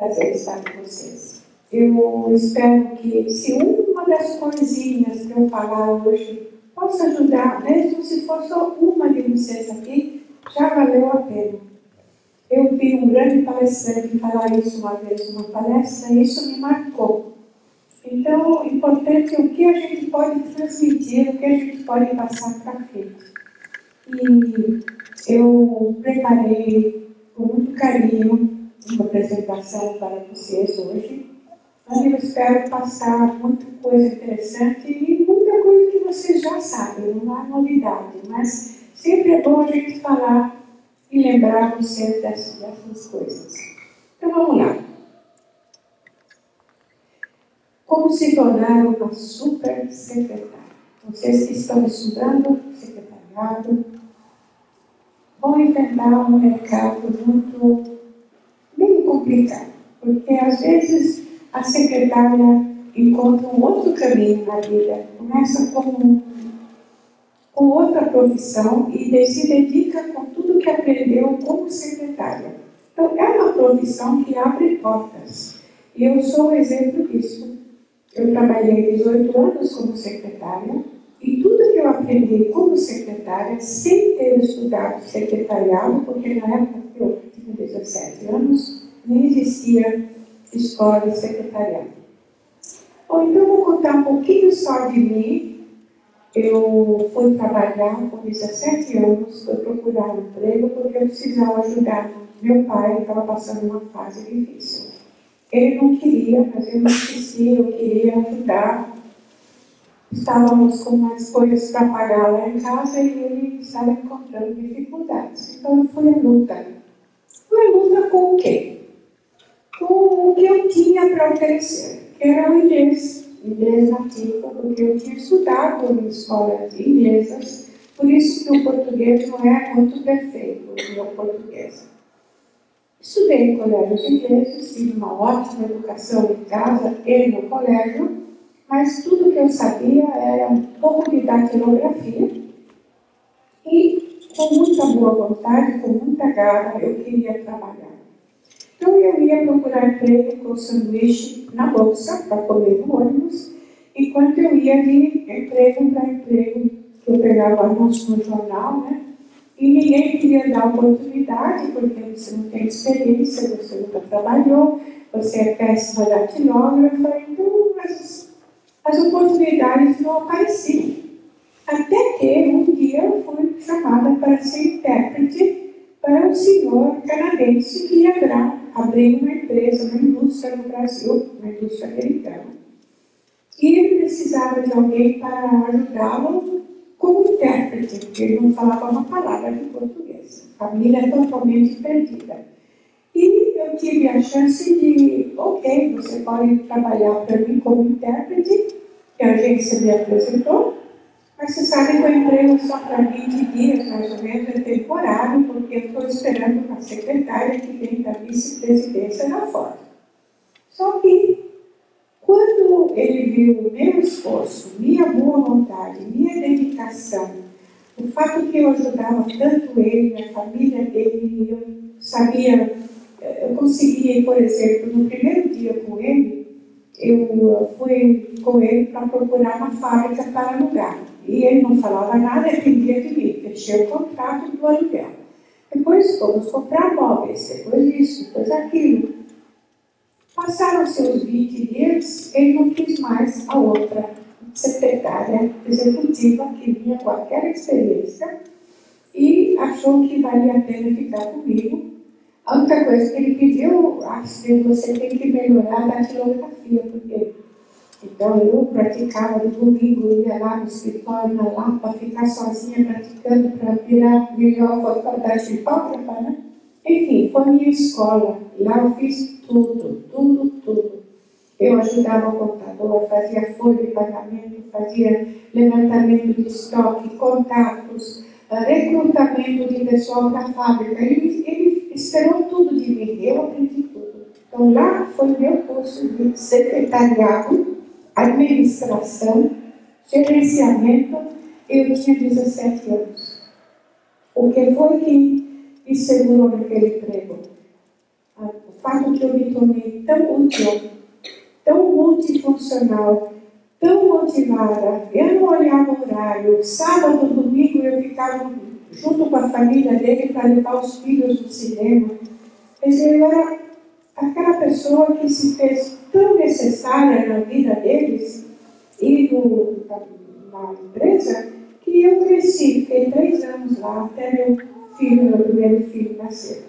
prazer estar com vocês. Eu espero que, se uma das coisinhas que eu falar hoje possa ajudar, mesmo se for só uma de vocês aqui, já valeu a pena. Eu vi um grande palestrante falar isso uma vez numa palestra e isso me marcou. Então, o importante é o que a gente pode transmitir, o que a gente pode passar para frente. E eu preparei com muito carinho uma apresentação para vocês hoje, onde eu espero passar muita coisa interessante e muita coisa que vocês já sabem, não há novidade, mas sempre é bom a gente falar e lembrar vocês dessas coisas. Então vamos lá. Como se tornar uma super secretária? Vocês que estão estudando secretariado vão enfrentar um mercado bem complicado, porque às vezes a secretária encontra um outro caminho na vida, começa com outra profissão e se dedica com tudo que aprendeu como secretária. Então é uma profissão que abre portas e eu sou um exemplo disso. Eu trabalhei 18 anos como secretária e tudo que eu aprendi como secretária, sem ter estudado secretariado, porque na época que eu tinha 17 anos, não existia escola de secretariado. Bom, então vou contar um pouquinho só de mim. Eu fui trabalhar com 17 anos, fui procurar um emprego porque eu precisava ajudar meu pai, que estava passando uma fase difícil. Ele não queria, mas eu insisti, eu queria ajudar. Estávamos com umas coisas para pagar lá em casa e ele estava encontrando dificuldades. Então eu fui à luta. Fui à luta com o quê? Com o que eu tinha para oferecer, que era o inglês nativo, porque eu tinha estudado em escolas inglesas, por isso que o português não é muito perfeito, o meu português. Estudei em colégios ingleses, tive uma ótima educação em casa e no colégio, mas tudo que eu sabia era um pouco de datilografia e, com muita boa vontade, com muita garra, eu queria trabalhar. Então eu ia procurar emprego com sanduíche na bolsa para comer no ônibus, enquanto eu ia de emprego para emprego, que eu pegava anúncio no jornal, né? E ninguém queria dar oportunidade, porque você não tem experiência, você nunca trabalhou, você é péssima datilógrafa, então as oportunidades não apareciam. Até que um dia eu fui chamada para ser intérprete para um senhor canadense que ia abrir uma empresa, uma indústria no Brasil, uma indústria americana. E ele precisava de alguém para ajudá-lo como intérprete, porque ele não falava uma palavra de português. A família é totalmente perdida. E eu tive a chance de, ok, você pode trabalhar para mim como intérprete, que a agência me apresentou, mas você sabe que o emprego é só para 20 dias, mais ou menos, é temporário, porque eu estou esperando uma secretária que vem da vice-presidência da Ford. Só que, quando ele viu o meu esforço, minha boa vontade, minha dedicação, o fato que eu ajudava tanto ele, a família dele, eu sabia, eu conseguia, por exemplo, no primeiro dia com ele, eu fui com ele para procurar uma fábrica para alugar. E ele não falava nada, dependia de mim, fechei o contrato do aluguel. Depois fomos comprar móveis, depois isso, depois aquilo. Passaram-se os 20 dias, ele não quis mais a outra secretária executiva que vinha com aquela experiência e achou que valia a pena ficar comigo. A única coisa que ele pediu, você tem que melhorar a datilografia, porque então eu praticava de domingo, ia lá no escritório, na Lapa, ficar sozinha praticando para virar melhor datilógrafa, né? Enfim, foi a minha escola. Lá eu fiz tudo. Eu ajudava o contador, fazia folha de pagamento, fazia levantamento de estoque, contatos, recrutamento de pessoal para a fábrica. Ele esperou tudo de mim, eu aprendi tudo. Então lá foi meu curso de secretariado, administração, gerenciamento, eu tinha 17 anos. O que foi que me segurou naquele emprego? o fato que eu me tornei tão útil, tão multifuncional, tão motivada. Eu não olhava o horário. Sábado, domingo, eu ficava junto com a família dele para levar os filhos no cinema. Quer dizer, eu era aquela pessoa que se fez tão necessária na vida deles e na empresa, que eu cresci. Fiquei 3 anos lá, até meu primeiro filho nascer.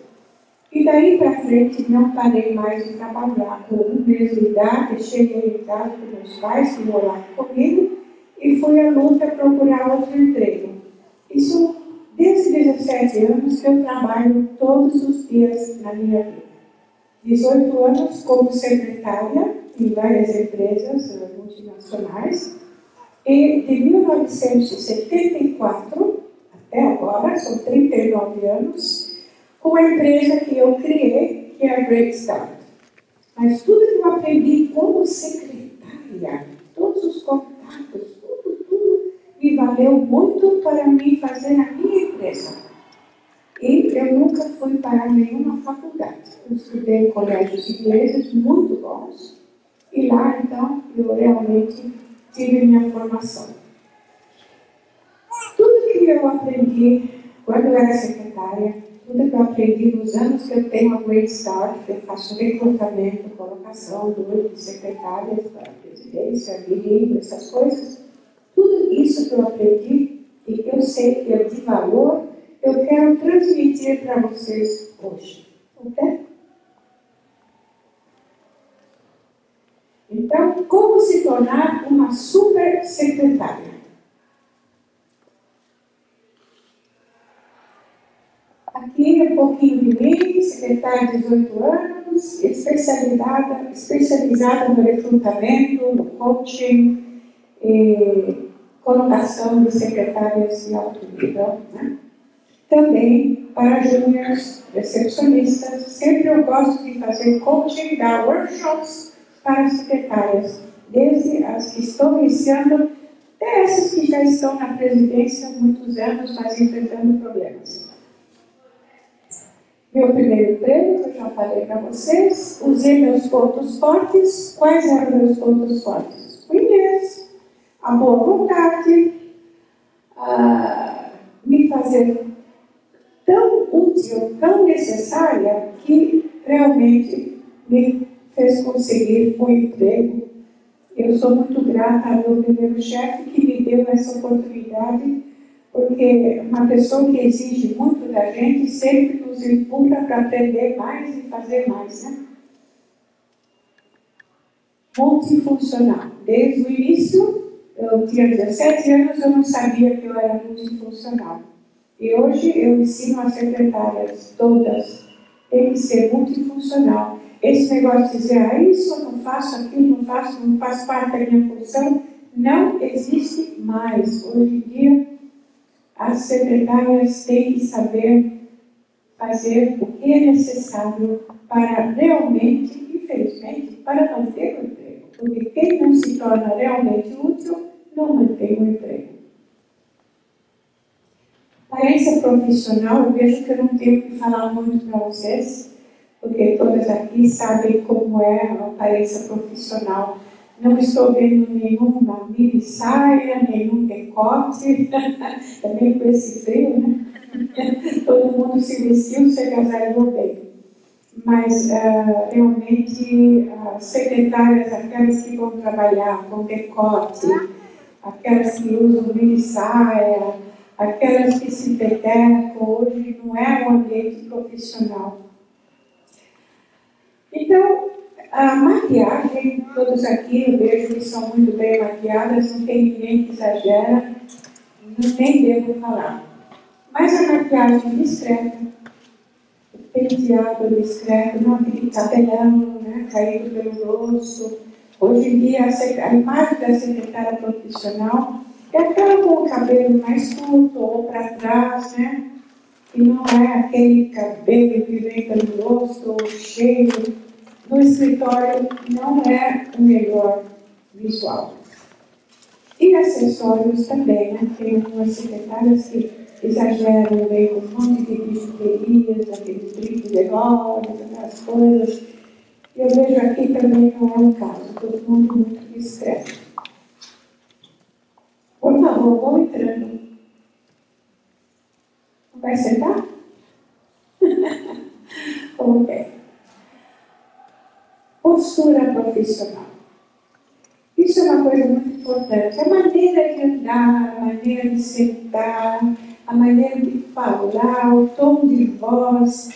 E daí para frente não parei mais de trabalhar. Com 1 mês de idade, cheguei em casa com meus pais, que moravam comigo, e fui à luta procurar outro emprego. Isso desde 17 anos que eu trabalho todos os dias na minha vida. 18 anos como secretária em várias empresas multinacionais, e de 1974 até agora, são 39 anos, com a empresa que eu criei, que é a Great Start. Mas tudo que eu aprendi como secretária, todos os contatos, tudo, me valeu muito para mim fazer na minha empresa. E eu nunca fui para nenhuma faculdade. Eu estudei em colégios ingleses muito bons, e lá, então, eu realmente tive minha formação. Tudo que eu aprendi quando eu era secretária, tudo que eu aprendi nos anos que eu tenho a Great Start, que eu faço recrutamento, colocação de secretárias para a presidência, bilíngue, essas coisas, tudo isso que eu aprendi e que eu sei que é de valor, eu quero transmitir para vocês hoje. Ok? Então, como se tornar uma super secretária? Aqui um pouquinho de mim, secretária de 18 anos, especializada no recrutamento, no coaching, colocação de secretárias de alto nível, né? Também para júniores, recepcionistas. Sempre eu gosto de fazer coaching, dar workshops para secretárias, desde as que estão iniciando, até essas que já estão na presidência há muitos anos, mas enfrentando problemas. Meu primeiro emprego, que eu já falei para vocês, usei meus pontos fortes. Quais eram meus pontos fortes? O inglês, a boa vontade, me fazer tão útil, tão necessária, que realmente me fez conseguir um emprego. Eu sou muito grata ao meu primeiro chefe que me deu essa oportunidade, porque uma pessoa que exige muito da gente sempre nos empurra para aprender mais e fazer mais, né? Multifuncional. Desde o início, eu tinha 17 anos, eu não sabia que eu era multifuncional. E hoje eu ensino as secretárias todas, tem que ser multifuncional. Esse negócio de dizer, isso eu não faço, aquilo não faço, não faz parte da minha função, não existe mais. Hoje em dia, as secretárias têm que saber fazer o que é necessário para realmente, infelizmente, para manter o emprego. Porque quem não se torna realmente útil, não mantém o emprego. Aparência profissional, eu vejo que eu não tenho que falar muito para vocês, porque todas aqui sabem como é a aparência profissional. Não estou vendo nenhuma mini saia, nenhum decote, também com esse frio, né? Todo mundo se vestiu, se agasalhou bem. Mas, realmente, as secretárias, aquelas que vão trabalhar com decote, aquelas que usam mini saia, aquelas que se petecam, hoje não é um ambiente profissional. Então, a maquiagem, todos aqui eu vejo que são muito bem maquiadas, não tem ninguém que exagera, nem devo falar. Mas a maquiagem discreta, o penteado discreto, não aquele cabelão, né, caído pelo rosto. Hoje em dia, a imagem da secretária profissional é aquela com o cabelo mais curto ou para trás, né? E não é aquele cabelo que vem pelo rosto cheio. No escritório não é o melhor visual. E acessórios também, né? Tem algumas secretárias que exageram, vem um monte de bijuterias, aqueles brincos enormes, aquelas coisas. Eu vejo aqui também não é o caso, todo mundo muito discreto. Por favor, vão entrando. Não vai sentar? Ok. Postura profissional. Isso é uma coisa muito importante. A maneira de andar, a maneira de sentar, a maneira de falar, o tom de voz,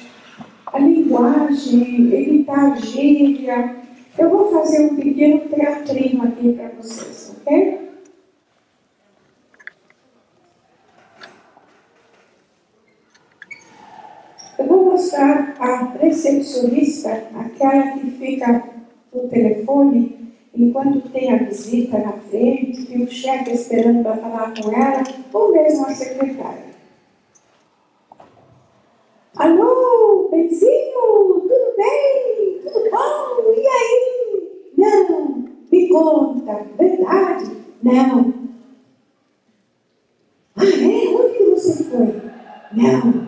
a linguagem, evitar gíria. Eu vou fazer um pequeno teatrinho aqui para vocês, ok? Eu vou mostrar a recepcionista, aquela que fica no telefone enquanto tem a visita na frente, que o chefe esperando para falar com ela, ou mesmo a secretária. Alô, Benzinho, tudo bem? Tudo bom? E aí? Não, me conta, verdade? Não. Ah, é? Onde que você foi? Não,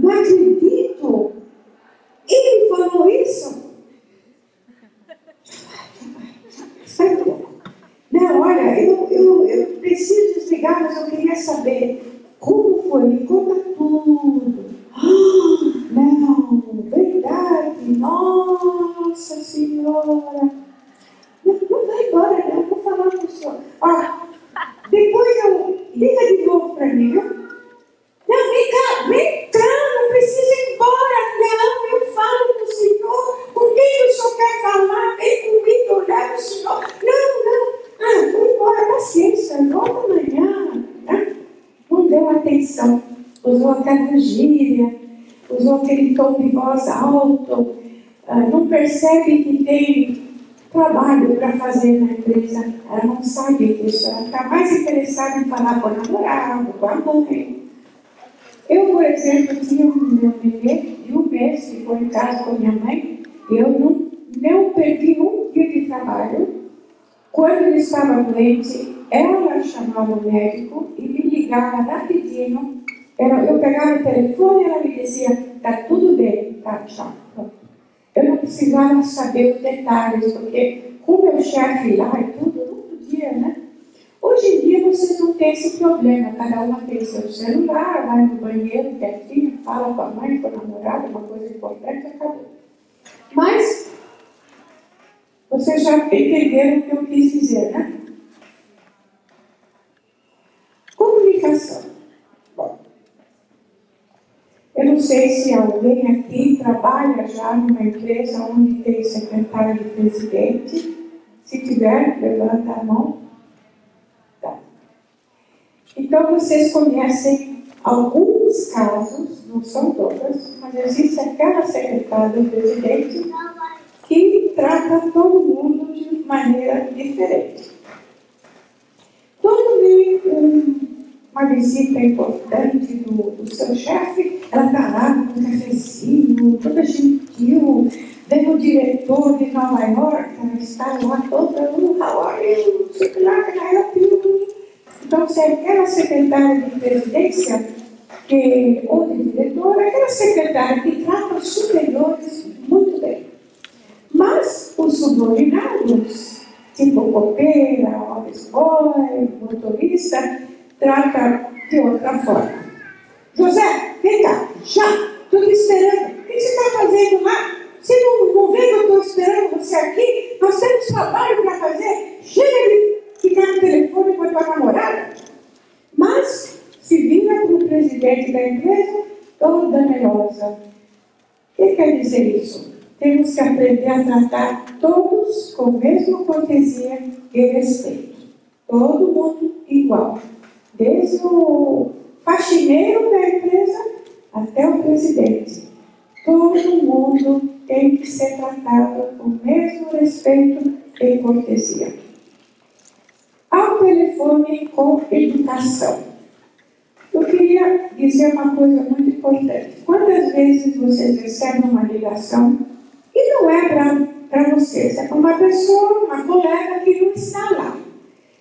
não acredito. Ele falou isso? Sai um pouco. Não, olha, eu preciso desligar, mas eu queria saber como foi, me conta tudo. Ah, não, verdade, nossa senhora. Não vai embora, não, eu vou falar com o senhor. Ó, depois liga de novo para mim, viu? Não, vem cá, não precisa ir embora, não, eu falo com o senhor, com quem o senhor quer falar, vem comigo, eu levo o senhor. Não, vou embora, paciência, volta amanhã. Né? Não deu atenção, usou aquela gíria, usou aquele tom de voz alto, não percebe que tem trabalho para fazer na empresa, ela não sabe disso, ela está mais interessada em falar com o namorado, com a mãe. Eu, por exemplo, tinha meu bebê de 1 mês, que foi em casa com a minha mãe, e eu não perdi um dia de trabalho. Quando ele estava doente, ela chamava o médico e me ligava rapidinho. Eu pegava o telefone e ela me dizia, está tudo bem, tá, tchau. Eu não precisava saber os detalhes, porque com o meu chefe lá e tudo, eu não podia, né? Hoje em dia vocês não têm esse problema, cada uma tem seu celular, vai no banheiro quietinho, fala com a mãe, com a namorada, uma coisa importante, acabou. Mas vocês já entenderam o que eu quis dizer, né? Comunicação. Bom, eu não sei se alguém aqui trabalha já numa empresa onde tem secretário de presidente. Se tiver, levanta a mão. Tá. Então, vocês conhecem alguns casos, não são todas, mas existe aquela secretária do presidente que trata todo mundo de maneira diferente. Quando vem uma visita importante do seu chefe, ela está lá com um cafezinho, toda gentil. Vem o diretor de Nova York, ela está lá toda, how are you? Então, se é aquela secretária de presidência, ou de diretor, é aquela secretária que trata os superiores muito bem. Mas os subordinados, tipo copeira, office boy, motorista, trata de outra forma. José, vem cá, já, estou te esperando. O que você está fazendo lá? Você não vê que eu estou esperando você aqui? Nós temos trabalho para fazer. Chega de ficar no telefone com a tua namorada. Mas, se vira para o presidente da empresa, toda melosa. O que quer dizer isso? Temos que aprender a tratar todos com a mesma cortesia e respeito. Todo mundo igual. Desde o faxineiro da empresa até o presidente. Todo mundo tem que ser tratado com o mesmo respeito e cortesia. Ao telefone com educação. Eu queria dizer uma coisa muito importante. Quantas vezes vocês recebem uma ligação e não é para vocês, é para uma pessoa, uma colega que não está lá.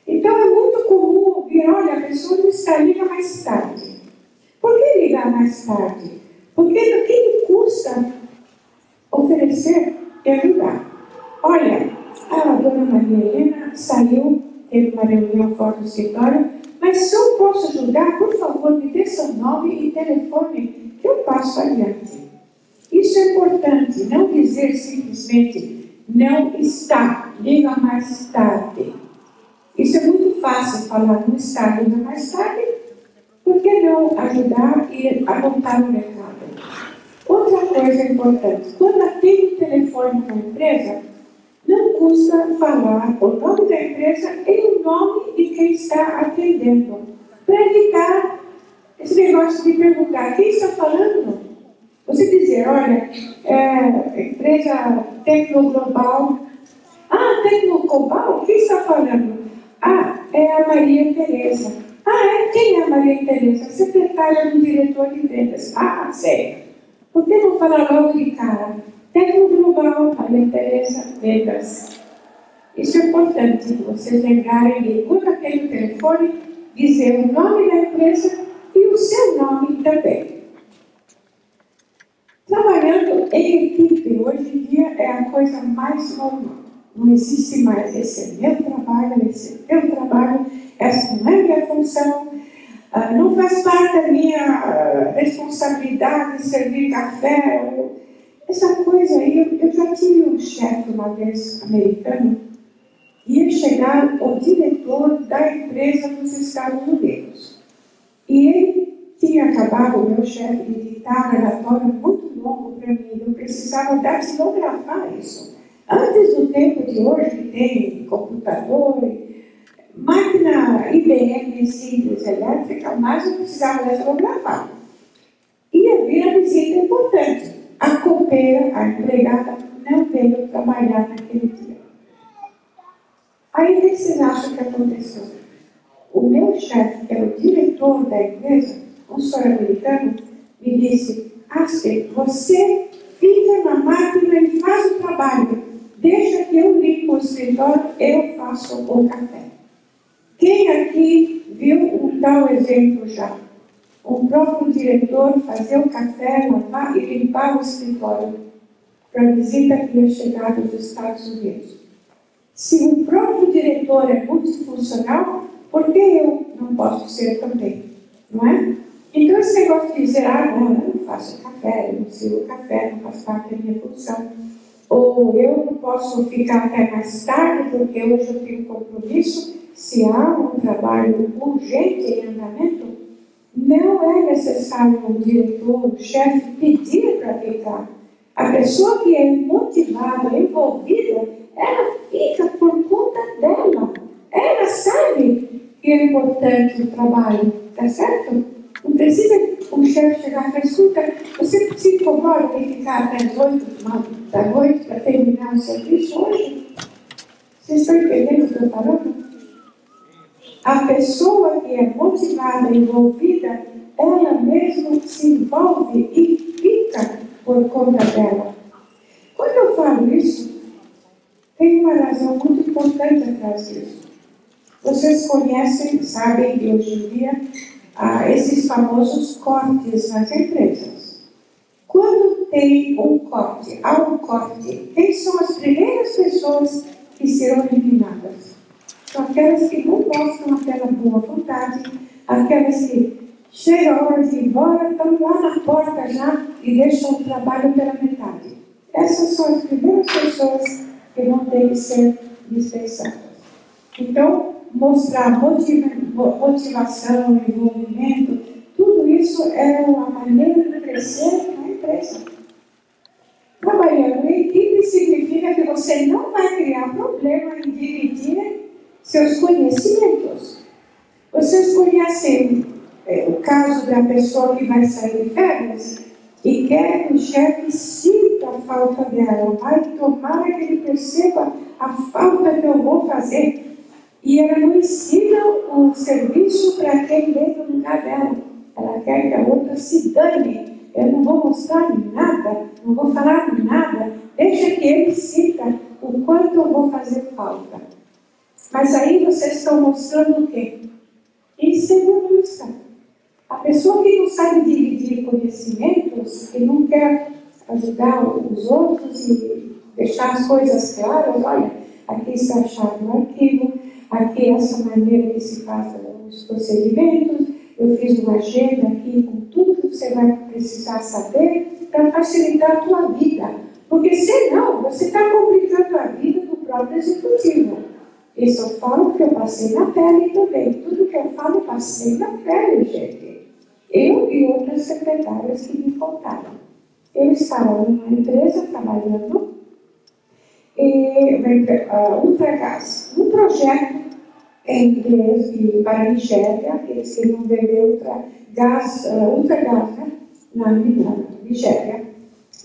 Então é muito comum ouvir, olha, a pessoa não está, liga mais tarde. mais tarde. Porque o que custa oferecer e ajudar? Olha, a dona Maria Helena saiu, teve uma reunião fora do escritório, mas se eu posso ajudar, por favor, me dê seu nome e telefone que eu passo adiante. Isso é importante, não dizer simplesmente não está, liga mais tarde. Isso é muito fácil falar não está, liga mais tarde. Por que não ajudar e anotar o recado? Outra coisa importante, quando atende o telefone da empresa, não custa falar o nome da empresa e o nome de quem está atendendo, para evitar esse negócio de perguntar quem está falando. Você dizer, olha, empresa Tecnoglobal. Ah, Tecnoglobal? Quem está falando? Ah, é a Maria Tereza. Ah, quem é a Maria Tereza? Secretária do diretor de vendas. Ah, sei. Por que não falar logo de cara? Tecnoglobal, Maria Tereza, vendas. Isso é importante, vocês lembrarem de quando atende o telefone, dizer o nome da empresa e o seu nome também. Trabalhando em equipe, hoje em dia, é a coisa mais normal. Não existe mais esse é meu trabalho, esse é meu trabalho, essa não é minha função, não faz parte da minha responsabilidade servir café. Essa coisa aí, eu já tive um chefe uma vez americano, ia chegar o diretor da empresa dos Estados Unidos. E ele tinha acabado, o meu chefe, de editar um relatório muito longo para mim. Eu precisava datilografar isso. Antes do tempo de hoje, que tem computador, máquina IBM simples elétrica, mas eu precisava datilografar. E havia uma visita importante. A copeira, a empregada, não veio trabalhar naquele dia. Aí o que vocês acham que aconteceu? O meu chefe, que era o diretor da empresa, um senhor americano, me disse, Astrid, você fica na máquina e faz o trabalho. Deixa que eu limpo o escritório, eu faço o café. Quem aqui viu um tal exemplo já? O próprio diretor fazer o café, lavar e limpar o escritório para a visita que ia chegar dos Estados Unidos. Se o próprio diretor é multifuncional, por que eu não posso ser também? Não é? Então, esse negócio de dizer, não, eu não faço café, eu não sirvo café, não faz parte da minha função. Ou eu não posso ficar até mais tarde, porque hoje eu tenho compromisso. Se há um trabalho urgente em andamento, não é necessário um diretor, um chefe pedir para ficar. A pessoa que é motivada, envolvida, ela fica por conta dela. Ela sabe que é importante o trabalho, tá certo? Não precisa um chefe chegar e falar, escuta, você se incomoda de ficar até as 8 da noite para terminar o serviço hoje? Vocês estão entendendo o que eu estou falando? A pessoa que é motivada, envolvida, ela mesma se envolve e fica por conta dela. Quando eu falo isso, tem uma razão muito importante atrás disso. Vocês conhecem, sabem que hoje em dia há esses famosos cortes nas empresas. Quando tem um corte, há um corte, quem são as primeiras pessoas que serão eliminadas? São aquelas que não mostram aquela boa vontade, aquelas que chegam a hora de ir embora, estão lá na porta já e deixam o trabalho pela metade. Essas são as primeiras pessoas que vão ter que ser dispensadas. Então, mostrar motivação, envolvimento, tudo isso é uma maneira de crescer na empresa. Trabalhando em equipe significa que você não vai criar problema em dividir seus conhecimentos. Vocês conhecem o caso da pessoa que vai sair de férias e quer que o chefe sinta a falta dela, vai tomar que ele perceba a falta que eu vou fazer. E ela não ensina o serviço para quem vem no lugar dela. Ela quer que a outra se dane. Eu não vou mostrar nada, não vou falar nada. Deixa que ele sinta o quanto eu vou fazer falta. Mas aí vocês estão mostrando o quê? Insegurança. A pessoa que não sabe dividir conhecimentos, que não quer ajudar os outros e deixar as coisas claras, olha, aqui está a chave no arquivo, aqui é essa maneira que se faz os procedimentos, eu fiz uma agenda aqui com tudo que você vai precisar saber para facilitar a tua vida. Porque senão, você está complicando a vida do próprio executivo. Isso eu falo porque eu passei na pele também. Tudo que eu falo, eu passei na pele, gente. Eu e outras secretárias que me contaram. Eu estava numa empresa trabalhando, Ultragás, um projeto em inglês para a Nigéria, eles queriam vender Ultragás, né, na Nigéria.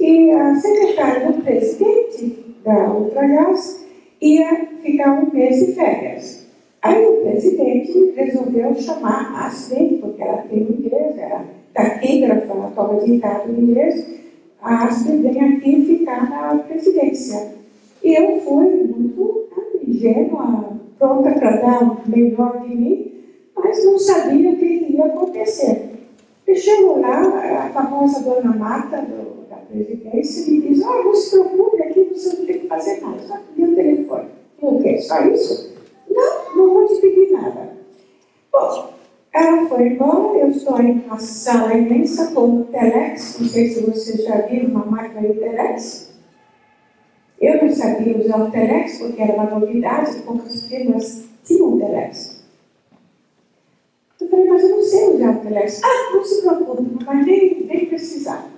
E a secretária do presidente da Ultragás ia ficar um mês de férias. Aí o presidente resolveu chamar a Astrid, porque ela tem inglês, era taquígrafa, ela toma ditado em inglês, a Astrid vem aqui ficar na presidência. E eu fui muito ingênua, pronta para dar o melhor de mim, mas não sabia o que ia acontecer. E chegou lá, a famosa dona Marta da presidência me diz, não se preocupe, aqui você não tem que fazer nada, só pedir o telefone. O quê? Só isso? Não vou te pedir nada. Bom, ela foi embora, eu estou em uma sala imensa com o Telex, não sei se vocês já viram uma máquina de Telex. Eu não sabia usar o Telex porque era uma novidade, poucas firmas tinham Telex. Eu falei, mas eu não sei usar o Telex. Não se preocupe, não vai nem precisar.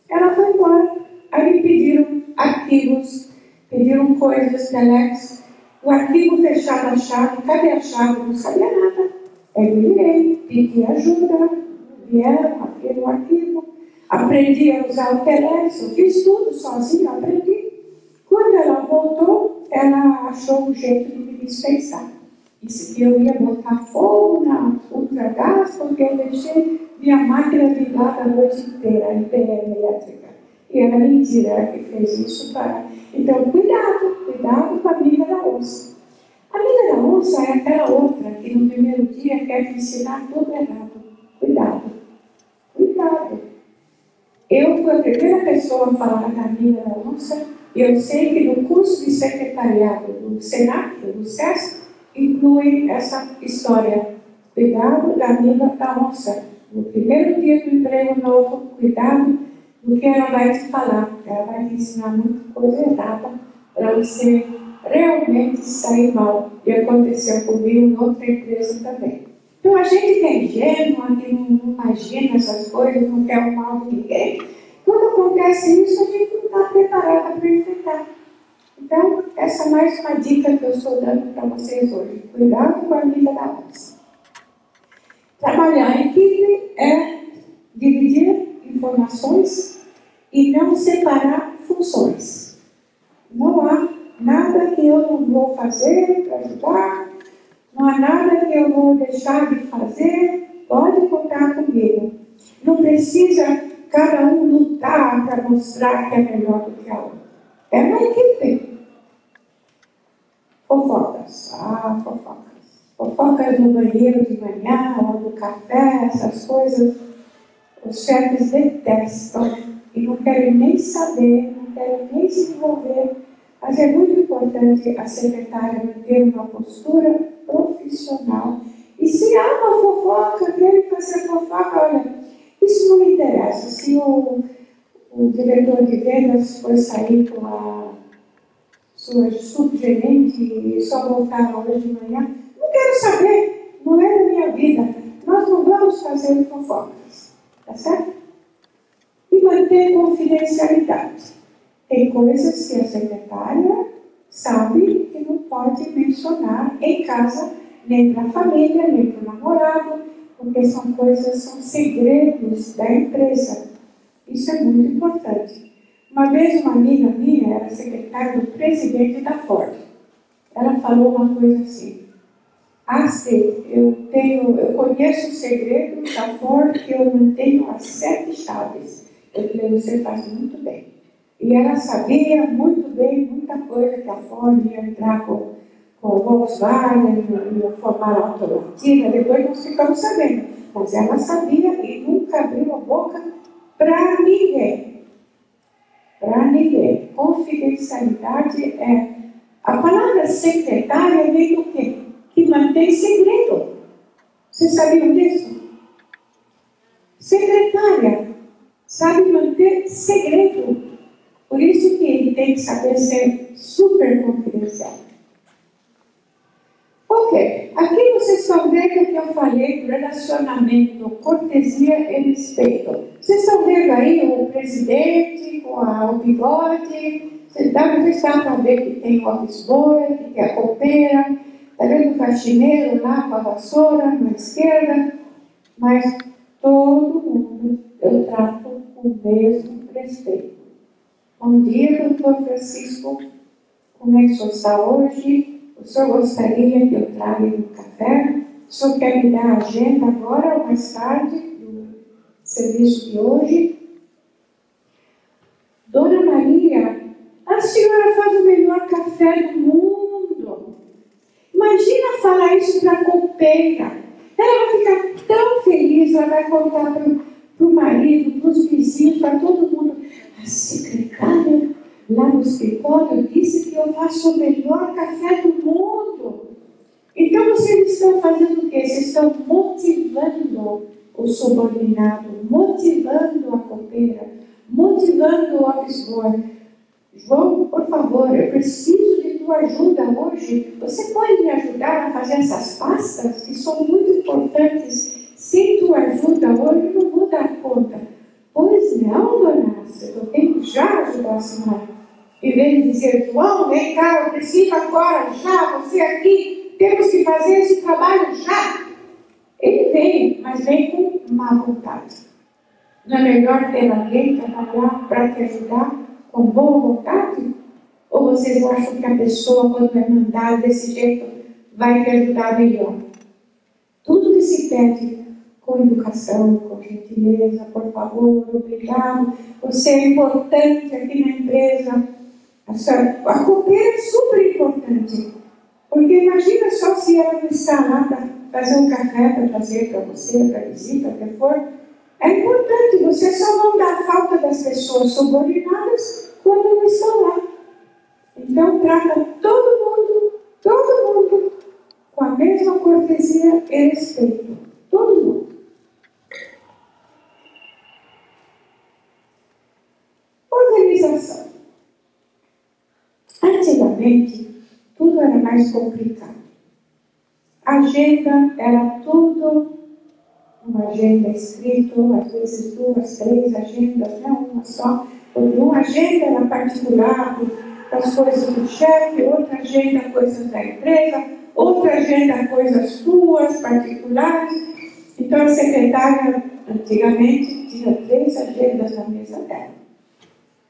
Ela foi embora, aí me pediram arquivos, pediram coisas, Telex, o arquivo fechado a chave, cadê a chave? Não sabia nada. Eu virei, pedi ajuda, vieram, abriram o arquivo, aprendi a usar o Telex, eu fiz tudo sozinha, aprendi. Quando ela voltou, ela achou um jeito de me dispensar. Disse que eu ia botar fogo na Ultragás porque eu deixei minha máquina ligada a noite inteira, a IBM elétrica. E era mentira, ela que fez isso para... Então, cuidado com a amiga da onça. A amiga da onça é aquela outra que no primeiro dia quer te ensinar tudo errado. Cuidado. Eu fui a primeira pessoa a falar da amiga da onça. E eu sei que no curso de secretariado do SENAC, do SESC, inclui essa história. Cuidado da amiga da onça. No primeiro dia do emprego novo, cuidado do que ela vai te falar. Ela vai te ensinar muita coisa errada para você realmente sair mal. E aconteceu comigo em outra empresa também. Então a gente que é ingênua, que não imagina essas coisas, não quer o mal de ninguém. Quando acontece isso, a gente não está preparada para enfrentar. Então, essa é mais uma dica que eu estou dando para vocês hoje. Cuidado com a amiga da onça. Trabalhar em equipe é dividir informações e não separar funções. Não há nada que eu não vou fazer para ajudar, não há nada que eu vou deixar de fazer, pode contar comigo. Não precisa cada um lutar para mostrar que é melhor do que a outra. É uma equipe. Fofocas. Fofocas. Fofocas no banheiro de manhã, ou no café, essas coisas. Os chefes detestam e não querem nem saber, não querem nem se envolver. Mas é muito importante a secretária manter uma postura profissional. E se há uma fofoca, querem fazer fofoca, olha, isso não me interessa. Se o diretor de vendas foi sair com a sua subgerente e só voltaram hoje de manhã, não quero saber, não é da minha vida. Nós não vamos fazer fofocas, tá certo? E manter confidencialidade. Tem coisas que a secretária sabe que não pode mencionar em casa, nem para a família, nem para o namorado, porque são segredos da empresa. Isso é muito importante. Uma vez uma amiga minha era secretária do presidente da Ford. Ela falou uma coisa assim, Astrid, eu conheço o segredo da Ford que eu mantenho as 7 chaves. Eu falei, você faz muito bem. E ela sabia muito bem muita coisa que a Ford ia entrar com o Volkswagen, ia formar a autolatina, depois nós ficamos sabendo. mas ela sabia e nunca abriu a boca para ninguém. Para ninguém. Confidencialidade é... A palavra secretária vem do quê? Que mantém segredo. Vocês sabiam disso? Secretária sabe manter segredo. Por isso que ele tem que saber ser super confidencial. Ok, aqui vocês estão vendo o que eu falei do relacionamento, cortesia e respeito. Vocês estão vendo aí o presidente com o bigode. Vocês estão para ver que tem o office boy, que tem a copeira. Está vendo o faxineiro lá com a vassoura na esquerda. Mas todo mundo eu trato com o mesmo respeito. Bom dia, doutor Francisco. Como é que o senhor está hoje? O senhor gostaria que eu traga um café? O senhor quer me dar a agenda agora ou mais tarde do serviço de hoje? Dona Maria, a senhora faz o melhor café do mundo. Imagina falar isso para a copeira. Ela vai ficar tão feliz, ela vai contar para o marido, para os vizinhos, para todo mundo. A secretária lá no escritório disse que eu faço o melhor café do mundo. Então vocês estão fazendo o quê? Vocês estão motivando o subordinado, motivando a copeira, motivando o office boy. João, por favor, eu preciso de tua ajuda hoje. Você pode me ajudar a fazer essas pastas que são muito importantes? Sem tua ajuda hoje eu não vou dar conta. Pois não, dona Ásia, eu tenho que já ajudar a senhora. Em vez de dizer, João, vem cá, eu preciso agora, já, você aqui, temos que fazer esse trabalho já. Ele vem, mas vem com má vontade. Não é melhor ter alguém trabalhar para te ajudar com boa vontade? Ou vocês acham que a pessoa, quando é mandada desse jeito, vai te ajudar melhor? Tudo que se pede com educação, com gentileza, por favor, obrigado, você é importante aqui na empresa. A copeira é super importante, porque imagina só se ela não está lá para fazer um café para trazer para você, para visita, o que for. É importante, vocês só vão dar falta das pessoas subordinadas quando não estão lá. Então, trata todo mundo com a mesma cortesia e respeito. Todo mundo. Organização. Antigamente, tudo era mais complicado. A agenda era tudo uma agenda escrita, às vezes 2, 3 agendas, não uma só. Uma agenda era particular para as coisas do chefe, outra agenda coisas da empresa, outra agenda coisas suas, particulares. Então a secretária, antigamente, tinha 3 agendas na mesa dela.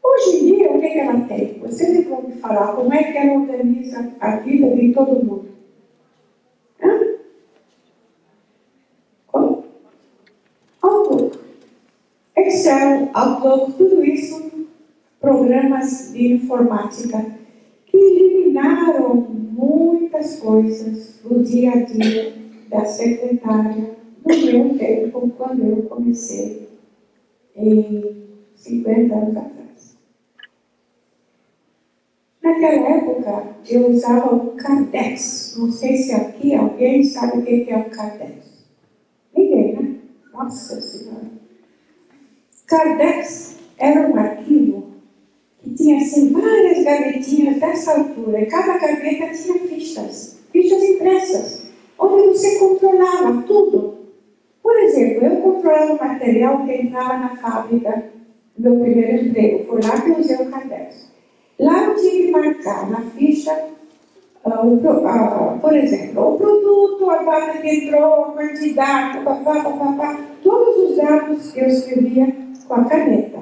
Hoje em dia, o que ela tem? Vocês vão me falar como é que ela organiza a vida de todo mundo. Hã? Como? Outlook. Excel, Outlook, tudo isso, programas de informática que eliminaram muitas coisas do dia a dia da secretária no meu tempo, quando eu comecei, em 50 anos atrás. Naquela época, eu usava o Cardex. Não sei se aqui alguém sabe o que é o Cardex. Ninguém, né? Nossa Senhora. Cardex era um arquivo que tinha assim várias gavetinhas dessa altura. E cada gaveta tinha fichas impressas, onde você controlava tudo. Por exemplo, eu controlava o material que entrava na fábrica do meu primeiro emprego. Foi lá que eu usei o Cardex. Lá eu tinha que marcar na ficha, por exemplo, o produto, a data que entrou, a quantidade, todos os dados eu escrevia com a caneta.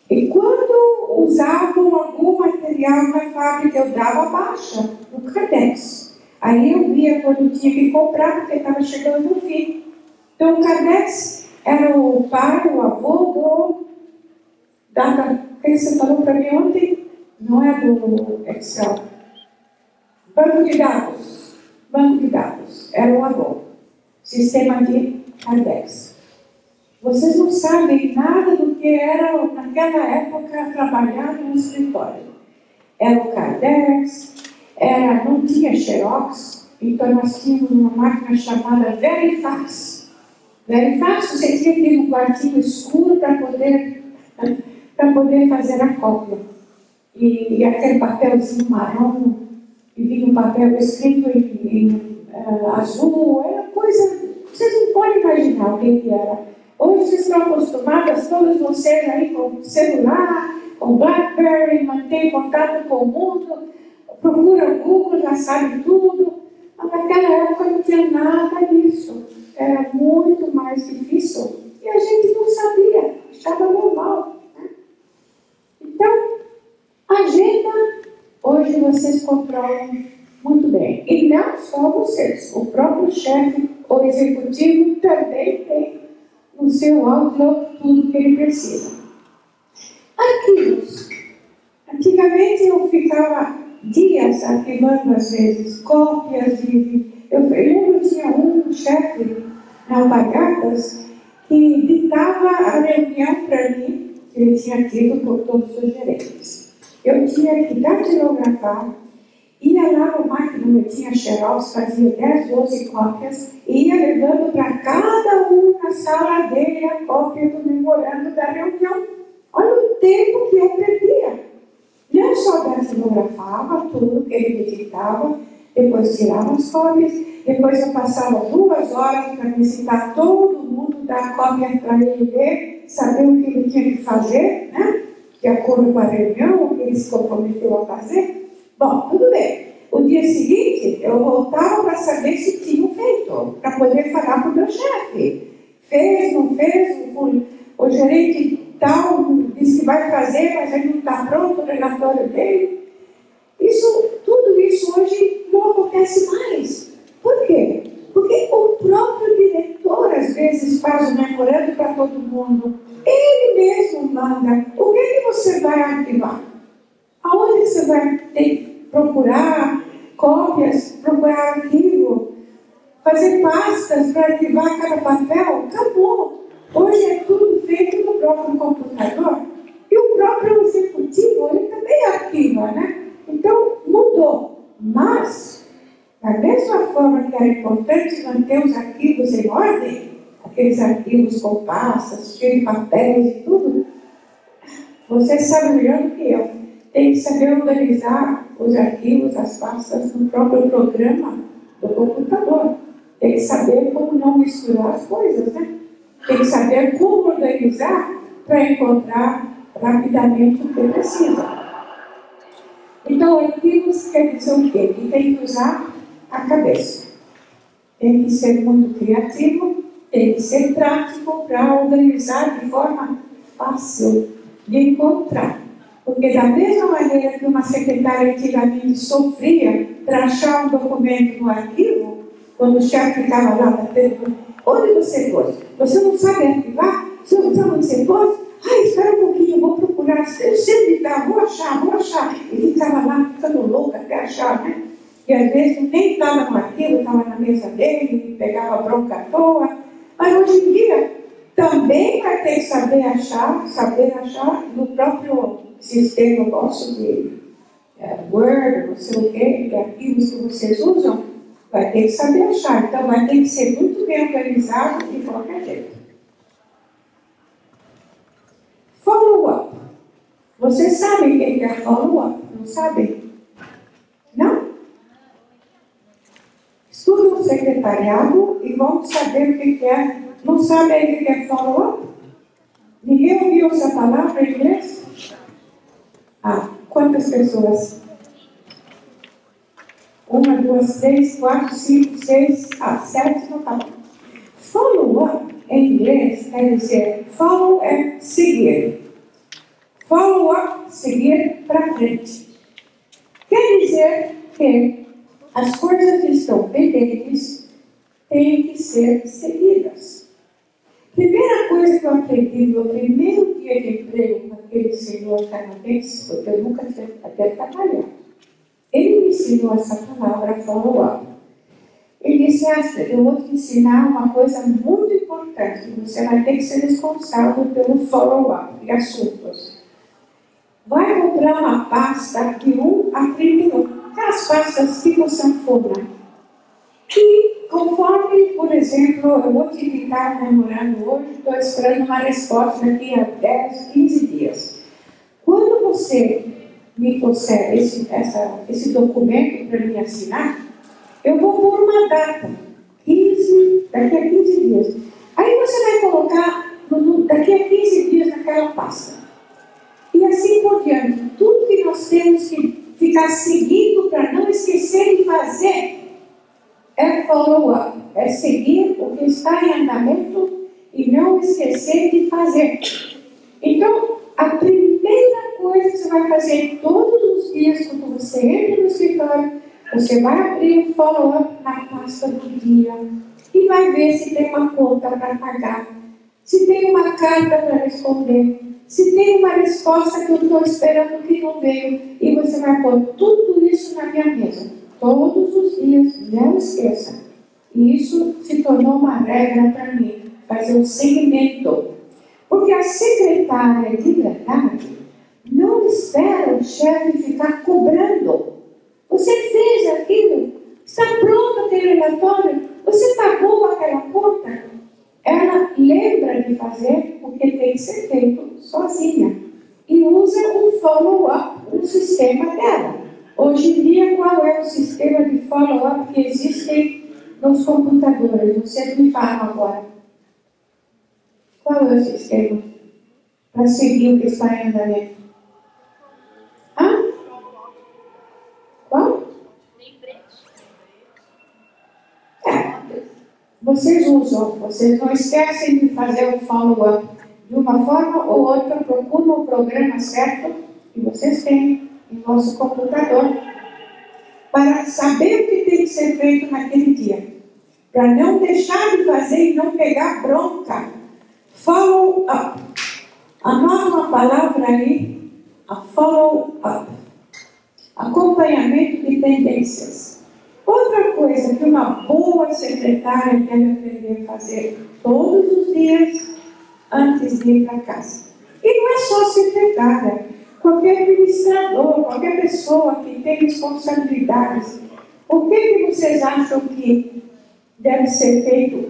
E quando usavam algum material na fábrica, eu dava baixa no Cardex. Aí eu via quando tinha que comprar, porque estava chegando no fim. Então o Cardex era o pai, o avô da que você falou para mim ontem. Não é do Excel. Banco de dados. Era o avô. Sistema de cadernos. Vocês não sabem nada do que era, naquela época, trabalhar no escritório. Era o cadernos, não tinha xerox, então nós tínhamos uma máquina chamada Verifax. Verifax, você tinha que ir no quartinho escuro para poder fazer a cópia. E aquele papelzinho marrom, e vinha um papel escrito em azul, era coisa, vocês não podem imaginar o que era. Hoje vocês estão acostumadas, todos vocês aí com celular, com BlackBerry, mantém contato com o mundo, procura o Google, já sabe tudo. Mas naquela época não tinha nada disso. Era muito mais difícil. E a gente não sabia, achava normal. Né? Então, agenda, hoje vocês controlam muito bem. E não só vocês, o próprio chefe, o executivo também tem no seu Outlook tudo que ele precisa. Arquivos. Antigamente eu ficava dias arquivando, às vezes, cópias de... Eu lembro que tinha um chefe na Alpargatas que ditava a reunião para mim, que ele tinha tido por todos os gerentes. Eu tinha que datilografar, ia lá no máquina, eu tinha xerox, fazia 10, 12 cópias, e ia levando para cada um na sala dele a cópia do memorando da reunião. Olha o tempo que eu perdia. Não só datilografava tudo que ele digitava, depois tirava as cópias, depois eu passava 2 horas para visitar todo mundo, dar a cópia para ele ver, saber o que ele tinha que fazer, né? De acordo com a reunião, o que ele se comprometeu a fazer. Bom, tudo bem. O dia seguinte, eu voltava para saber se tinham feito, para poder falar para o meu chefe. Fez, não fez, o gerente tal disse que vai fazer, mas ele não está pronto, o relatório dele. Tudo isso hoje não acontece mais. Por quê? Porque o próprio diretor, às vezes, faz o memorando para todo mundo. Ele mesmo manda. O que é que você vai arquivar? Aonde você vai ter que procurar cópias, procurar arquivo, fazer pastas para arquivar cada papel? Acabou. Hoje é tudo feito no próprio computador. E o próprio executivo, ele também arquiva, né? Então, mudou. Mas, da mesma forma que era importante manter os arquivos em ordem, aqueles arquivos com pastas, cheios de papéis e tudo, você sabe melhor do que eu. Tem que saber organizar os arquivos, as pastas no próprio programa do computador. Tem que saber como não misturar as coisas, né? Tem que saber como organizar para encontrar rapidamente o que precisa. Então, arquivos quer dizer o quê? Que tem que usar a cabeça. Tem que ser muito criativo, tem que ser prático para organizar de forma fácil de encontrar. Porque da mesma maneira que uma secretária antigamente sofria para achar um documento no arquivo, quando o chefe ficava lá batendo, onde você pôs? Você não sabe arquivar? Você não sabe onde você pôs? Espera um pouquinho, vou procurar. Eu sempre ficava, vou achar. E ficava lá, ficando louca até achar, né? E às vezes nem estava no arquivo, estava na mesa dele, pegava bronca à toa. Mas hoje em dia, também vai ter que saber achar no próprio sistema nosso de Word, não sei o quê, de arquivos que vocês usam, vai ter que saber achar. Então, vai ter que ser muito bem organizado de qualquer jeito. Follow-up. Vocês sabem o que é follow-up? Não sabem? Não? Estudam o secretariado e vão saber o que é. Não sabem o que é follow-up? Ninguém ouviu essa palavra em inglês? Quantas pessoas? 1, 2, 3, 4, 5, 6, 7 não tá. Follow-up em inglês quer dizer, follow é seguir. Follow-up, seguir para frente. Quer dizer que as coisas que estão pendentes têm que ser seguidas. Primeira coisa que eu aprendi no meu primeiro dia de emprego com aquele senhor canadense, porque eu nunca tinha até trabalhado. Ele me ensinou essa palavra follow-up. Ele disse, Astrid, eu vou te ensinar uma coisa muito importante. Você vai ter que ser responsável pelo follow-up de assuntos. Vai comprar uma pasta de 1 a 31. Aquelas pastas tipo sanfona. E conforme, por exemplo, eu vou te indicar namorando hoje, estou esperando uma resposta daqui a 10, 15 dias. Quando você me trouxer esse documento para me assinar, eu vou pôr uma data, daqui a 15 dias. Aí você vai colocar daqui a 15 dias naquela pasta. E assim por diante. Tudo que nós temos que ficar seguindo para não esquecer de fazer é follow-up. É seguir o que está em andamento e não esquecer de fazer. Então, a primeira coisa que você vai fazer todos os dias quando você entra no escritório, você vai abrir o follow-up na pasta do dia e vai ver se tem uma conta para pagar, se tem uma carta para responder, se tem uma resposta que eu estou esperando que não veio, e você vai pôr tudo isso na minha mesa, todos os dias, não esqueça. E isso se tornou uma regra para mim, fazer um seguimento. Porque a secretária de verdade não espera o chefe ficar cobrando. Você fez aquilo? Está pronto aquele relatório? Você pagou aquela conta? Ela lembra de fazer o que tem que ser feito sozinha. E usa um follow-up, um sistema dela. Hoje em dia, qual é o sistema de follow-up que existe nos computadores? Vocês me falam agora. Qual é o sistema para seguir o que está em andamento? Hã? Qual? Vocês usam, vocês não esquecem de fazer o follow-up. De uma forma ou outra, procuram o programa certo que vocês têm em vosso computador para saber o que tem que ser feito naquele dia. Para não deixar de fazer e não pegar bronca. Follow-up. Anota uma palavra aí, a follow-up. Acompanhamento de tendências. Outra coisa que uma boa secretária deve aprender a fazer todos os dias antes de ir para casa. E não é só secretária, qualquer administrador, qualquer pessoa que tem responsabilidades. O que vocês acham que deve ser feito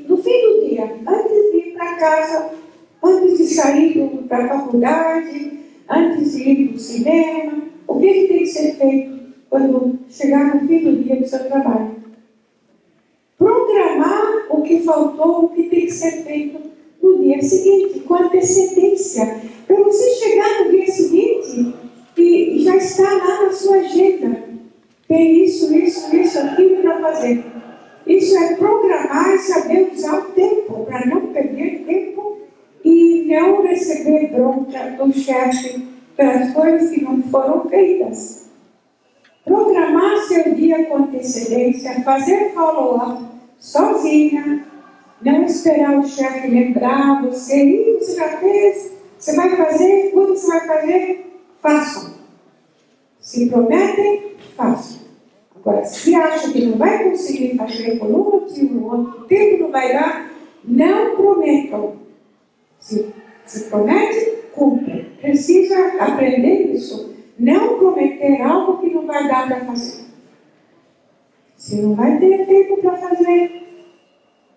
no fim do dia, antes de ir para casa, antes de sair para a faculdade, antes de ir para o cinema? O que tem que ser feito quando chegar no fim do dia do seu trabalho? Programar o que faltou, o que tem que ser feito no dia seguinte, com antecedência, para você chegar no dia seguinte e já está lá na sua agenda. Tem isso, aquilo para fazer. Isso é programar e saber usar o tempo, para não perder tempo e não receber bronca do chefe pelas coisas que não foram feitas. Programar seu dia com antecedência, fazer follow-up sozinha, não esperar o chefe lembrar você, você já fez, você vai fazer, quando você vai fazer, façam. Se prometem, façam. Agora, se acha que não vai conseguir fazer por um motivo ou outro, o tempo não vai dar, não prometam. Se promete, cumpre. Precisa aprender isso. Não prometer algo que não vai dar para fazer. Se não vai ter tempo para fazer,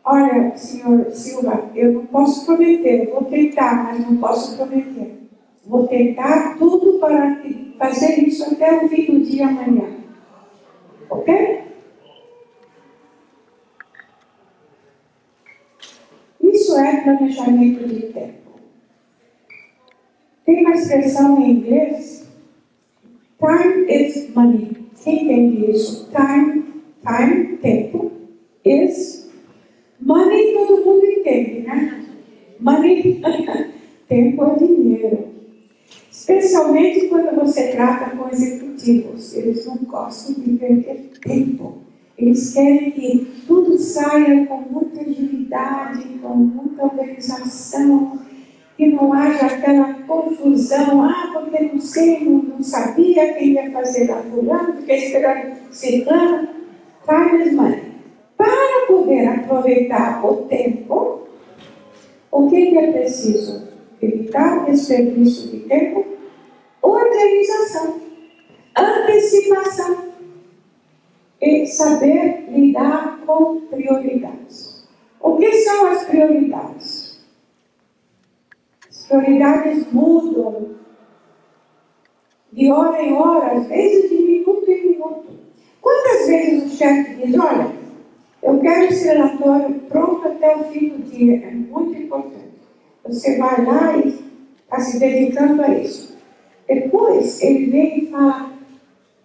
olha, senhor Silva, eu não posso prometer, eu vou tentar, mas não posso prometer. Vou tentar tudo para fazer isso até o fim do dia amanhã. Ok? Isso é planejamento de tempo. Tem uma expressão em inglês, time is money. Quem entende isso? Time, tempo, is money, todo mundo entende, né? Money, tempo é dinheiro. Especialmente quando você trata com executivos. Eles não gostam de perder tempo. Eles querem que tudo saia com muita agilidade, com muita organização, que não haja aquela confusão. Porque não sabia quem ia fazer a fulano, fiquei esperando ciclano. time is money. Para poder aproveitar o tempo, o que é preciso? Evitar desperdício de tempo, organização, antecipação e saber lidar com prioridades. O que são as prioridades? As prioridades mudam de hora em hora, às vezes de minuto em minuto. Quantas vezes o chefe diz, olha, eu quero esse relatório pronto até o fim do dia, é muito importante. Você vai lá e está se dedicando a isso. Depois ele vem e fala,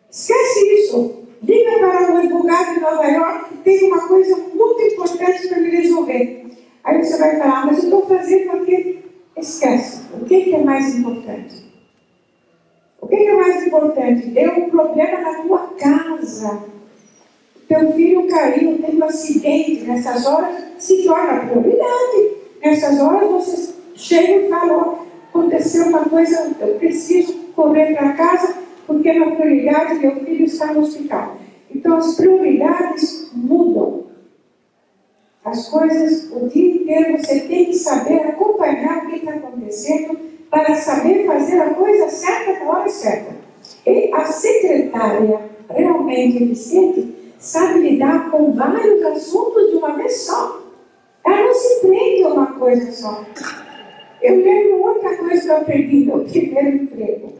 esquece isso, liga para o advogado de Nova York que tem uma coisa muito importante para me resolver. Aí você vai falar, mas eu estou fazendo aqui. Esquece, o que é mais importante? O que é mais importante? Deu um problema na tua casa. Teu filho caiu, teve um acidente. Nessas horas se torna prioridade. Nessas horas você chega e fala, aconteceu uma coisa, eu preciso correr para casa, porque na prioridade meu filho está no hospital. Então as prioridades mudam. As coisas, o dia inteiro você tem que saber acompanhar o que está acontecendo para saber fazer a coisa certa na hora certa. E a secretária realmente eficiente sabe lidar com vários assuntos de uma vez só. Ela não se prende a uma coisa só. Eu lembro outra coisa que eu aprendi no primeiro emprego.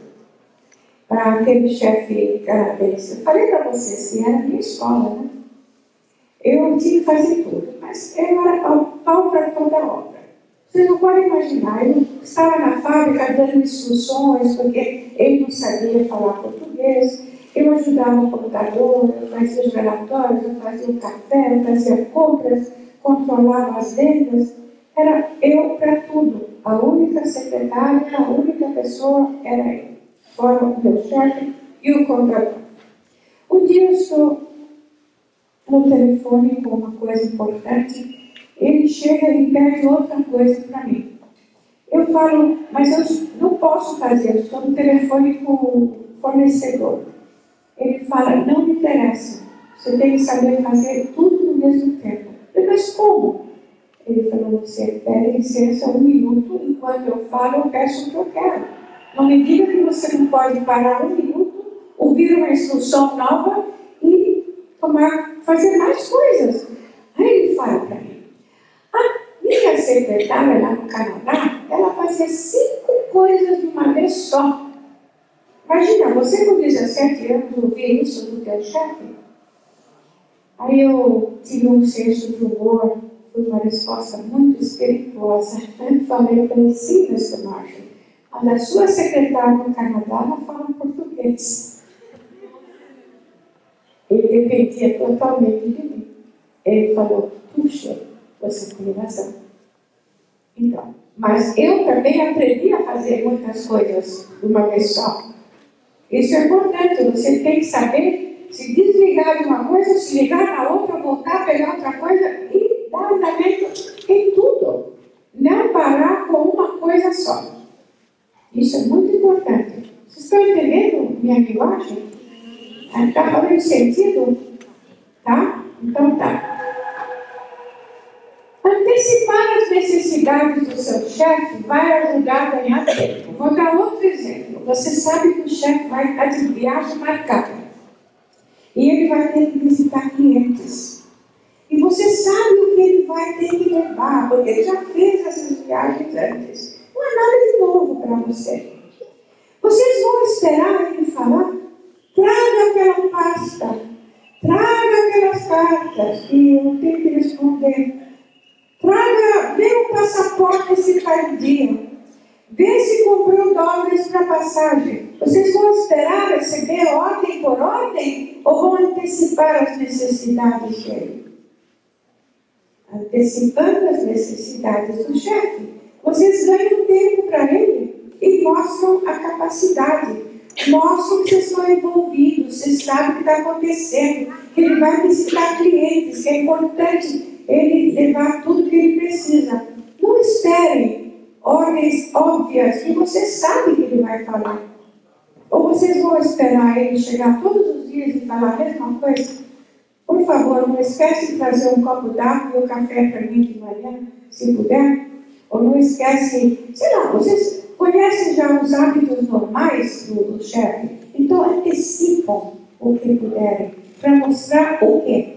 Para aquele chefe canadense. Eu falei para vocês que era a minha escola, né? Eu tinha que fazer tudo, mas eu era pau para toda obra. Vocês não podem imaginar, eu estava na fábrica dando instruções, porque ele não sabia falar português, eu ajudava o computador, eu fazia os relatórios, eu fazia o café, eu fazia compras, controlava as vendas. Era eu para tudo. A única secretária, a única pessoa era eu. Fora o meu chefe e o contador. Um dia eu estou no telefone com uma coisa importante, ele chega e pede outra coisa para mim. Eu falo, mas eu não posso fazer, eu estou no telefone com o fornecedor. Ele fala, não me interessa, você tem que saber fazer tudo no mesmo tempo. Eu falei, mas como? Ele falou, você pede licença 1 minuto, enquanto eu falo, eu peço o que eu quero. Não me diga que você não pode parar 1 minuto, ouvir uma instrução nova e fazer mais coisas. Aí ele fala para mim, a minha secretária lá no Canadá, ela fazia 5 coisas de uma vez só. Imagina, você com 17 anos ouvir isso do teu chefe? Aí eu tive um senso de humor, foi uma resposta muito espirituosa. Eu falei para ele, sim, Mr. Marshall, mas a sua secretária no Canadá não fala português. Ele dependia totalmente de mim. Ele falou, puxa, você tem razão. Então, mas eu também aprendi a fazer muitas coisas de uma vez só. Isso é importante, você tem que saber se desligar de uma coisa, se ligar na outra, voltar a pegar outra coisa e dar andamento em tudo. Não parar com uma coisa só. Isso é muito importante. Vocês estão entendendo minha linguagem? Está fazendo sentido? Tá? Então tá. Antecipar as necessidades do seu chefe vai ajudar a ganhar tempo. Vou dar outro exemplo. Você sabe que o chefe vai estar de viagem marcada. E ele vai ter que visitar clientes. E você sabe o que ele vai ter que levar, porque ele já fez essas viagens antes. Não é nada de novo para você. Vocês vão esperar ele falar? Traga aquela pasta, traga aquelas cartas que eu tenho que responder. Traga, vê o passaporte se está em dia. Vê se comprou dólares para passagem. Vocês vão esperar receber ordem por ordem ou vão antecipar as necessidades dele? Antecipando as necessidades do chefe, vocês ganham tempo para ele e mostram a capacidade. Mostram que vocês estão envolvidos, vocês sabem o que está acontecendo, que ele vai visitar clientes, que é importante ele levar tudo que ele precisa. Não esperem ordens óbvias que você sabe que ele vai falar. Ou vocês vão esperar ele chegar todos os dias e falar a mesma coisa? Por favor, não esquece de trazer um copo d'água e um café para mim de manhã, se puder. Ou não esquece, sei lá, vocês conhecem já os hábitos normais do chefe? Então, antecipam o que puderem, para mostrar o quê?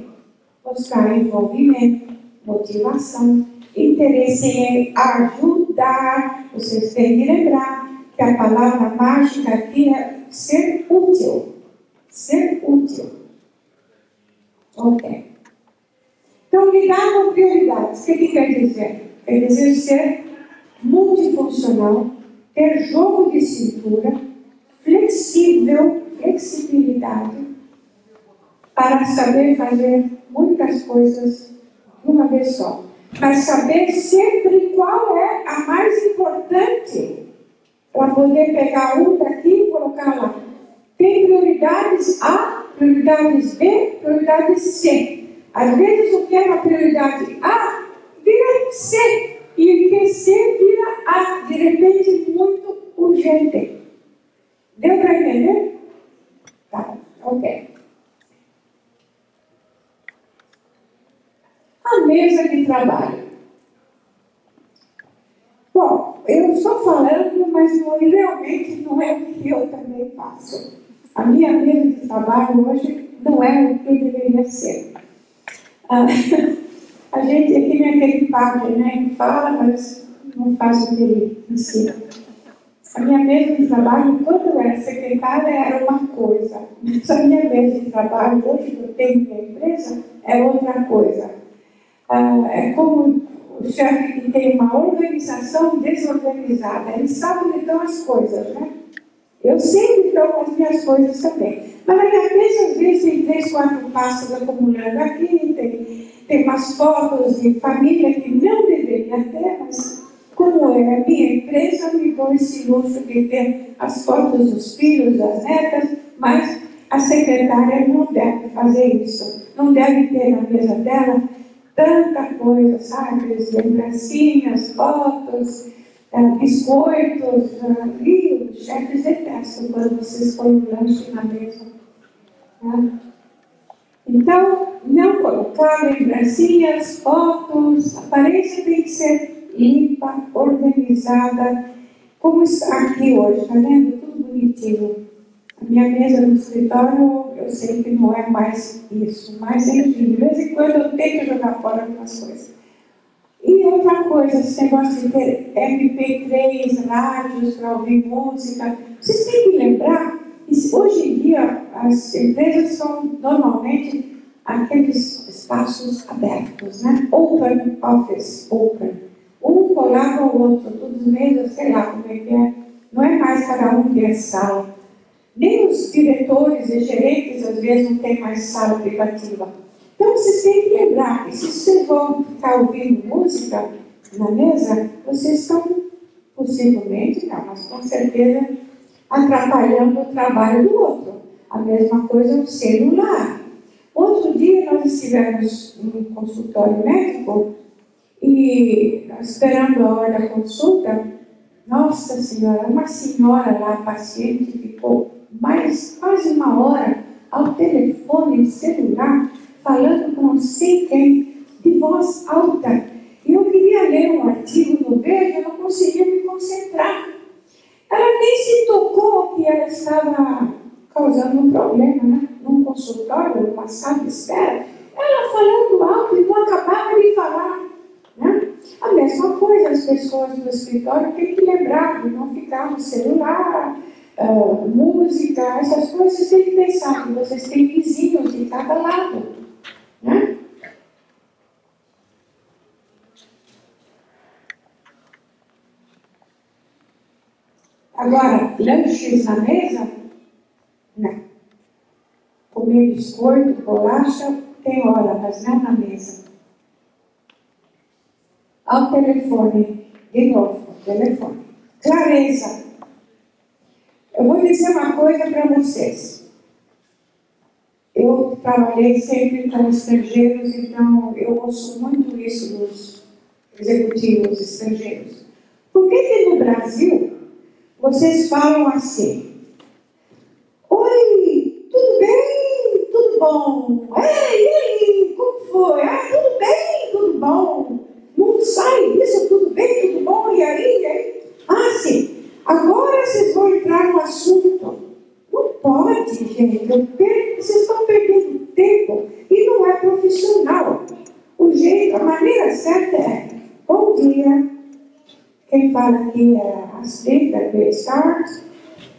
Mostrar envolvimento, motivação, interesse em ajudar. Vocês têm que lembrar que a palavra mágica aqui é ser útil. Ser útil. Ok. Então, lidar com prioridades. O que quer dizer? Quer dizer ser multifuncional, ter jogo de cintura, flexibilidade, para saber fazer muitas coisas de uma vez só. Mas saber sempre qual é a mais importante, para poder pegar um daqui e colocar lá. Tem prioridades A, prioridades B, prioridades C. Às vezes o que é uma prioridade A vira C. E o que C vira A. De repente, muito urgente. Deu para entender? Tá, ok. A mesa de trabalho. Bom, eu estou falando, mas realmente não é o que eu também faço. A minha mesa de trabalho hoje não é o que deveria ser. A gente aqui tem aquele padre, né, que fala, mas não faz o que ele ensina. A minha mesa de trabalho, quando eu era secretária, era uma coisa. Mas a minha mesa de trabalho, hoje que eu tenho minha empresa, é outra coisa. É como o chefe que tem uma organização desorganizada. Ele sabe onde estão as coisas, né? Eu sempre estou com as minhas coisas também. Mas na minha mesa, às vezes, tem 3, 4 pastas acumulando aqui, tem umas fotos de família que não deveria ter, mas como é a minha empresa, me dou esse luxo de ter as fotos dos filhos, das netas, mas a secretária não deve fazer isso. Não deve ter na mesa dela tanta coisa, sabe? Lembrancinhas, fotos, biscoitos, e os chefes detestam quando vocês põem um lanche na mesa. Tá? Então, não colocar lembrancinhas, fotos, a aparência tem que ser limpa, organizada, como está aqui hoje, tá vendo? Tudo bonitinho. A minha mesa no escritório, eu sei que não é mais isso, mas enfim, de vez em quando eu tenho que jogar fora algumas coisas. E outra coisa, esse negócio de ter MP3, rádios para ouvir música, vocês têm que lembrar que hoje em dia as empresas são normalmente aqueles espaços abertos, né? Open office, open. Um colado ao outro, todos mesmos, sei lá como é que é. Não é mais cada um ter sala. Nem os diretores e gerentes, às vezes, não têm mais sala privativa. Então, vocês têm que lembrar que se vocês vão ficar ouvindo música na mesa, vocês estão, possivelmente, não, mas com certeza, atrapalhando o trabalho do outro. A mesma coisa o celular. Outro dia, nós estivemos em um consultório médico e, esperando a hora da consulta, nossa senhora, uma senhora lá, paciente, ficou quase uma hora ao telefone celular, falando com não sei quem, de voz alta. E eu queria ler um artigo no Verde, eu não conseguia me concentrar. Ela nem se tocou que ela estava causando um problema, né? Num consultório, numa sala de espera. Ela falando alto e não acabava de falar. Né? A mesma coisa, as pessoas no escritório têm que lembrar de não ficar no celular, música, essas coisas. Vocês têm que pensar que vocês têm vizinhos de cada lado. Né? Agora, lanches na mesa? Não. Comer biscoito, bolacha, tem hora, mas não na mesa. Ao telefone, de novo, telefone. Clareza. Eu vou dizer uma coisa para vocês. Eu trabalhei sempre com estrangeiros, então eu ouço muito isso dos executivos estrangeiros. Por que no Brasil vocês falam assim? Oi, tudo bem? Tudo tudo bom? Ei, e aí, como foi? Ah, tudo bem, tudo bom. Não sai disso, tudo bem, tudo bom, e aí, e aí? Ah, sim, agora vocês vão entrar no assunto. Não pode, gente, vocês estão perdendo tempo e não é profissional. O jeito, a maneira certa é, bom dia, quem fala aqui é a Astrid, da Great Start.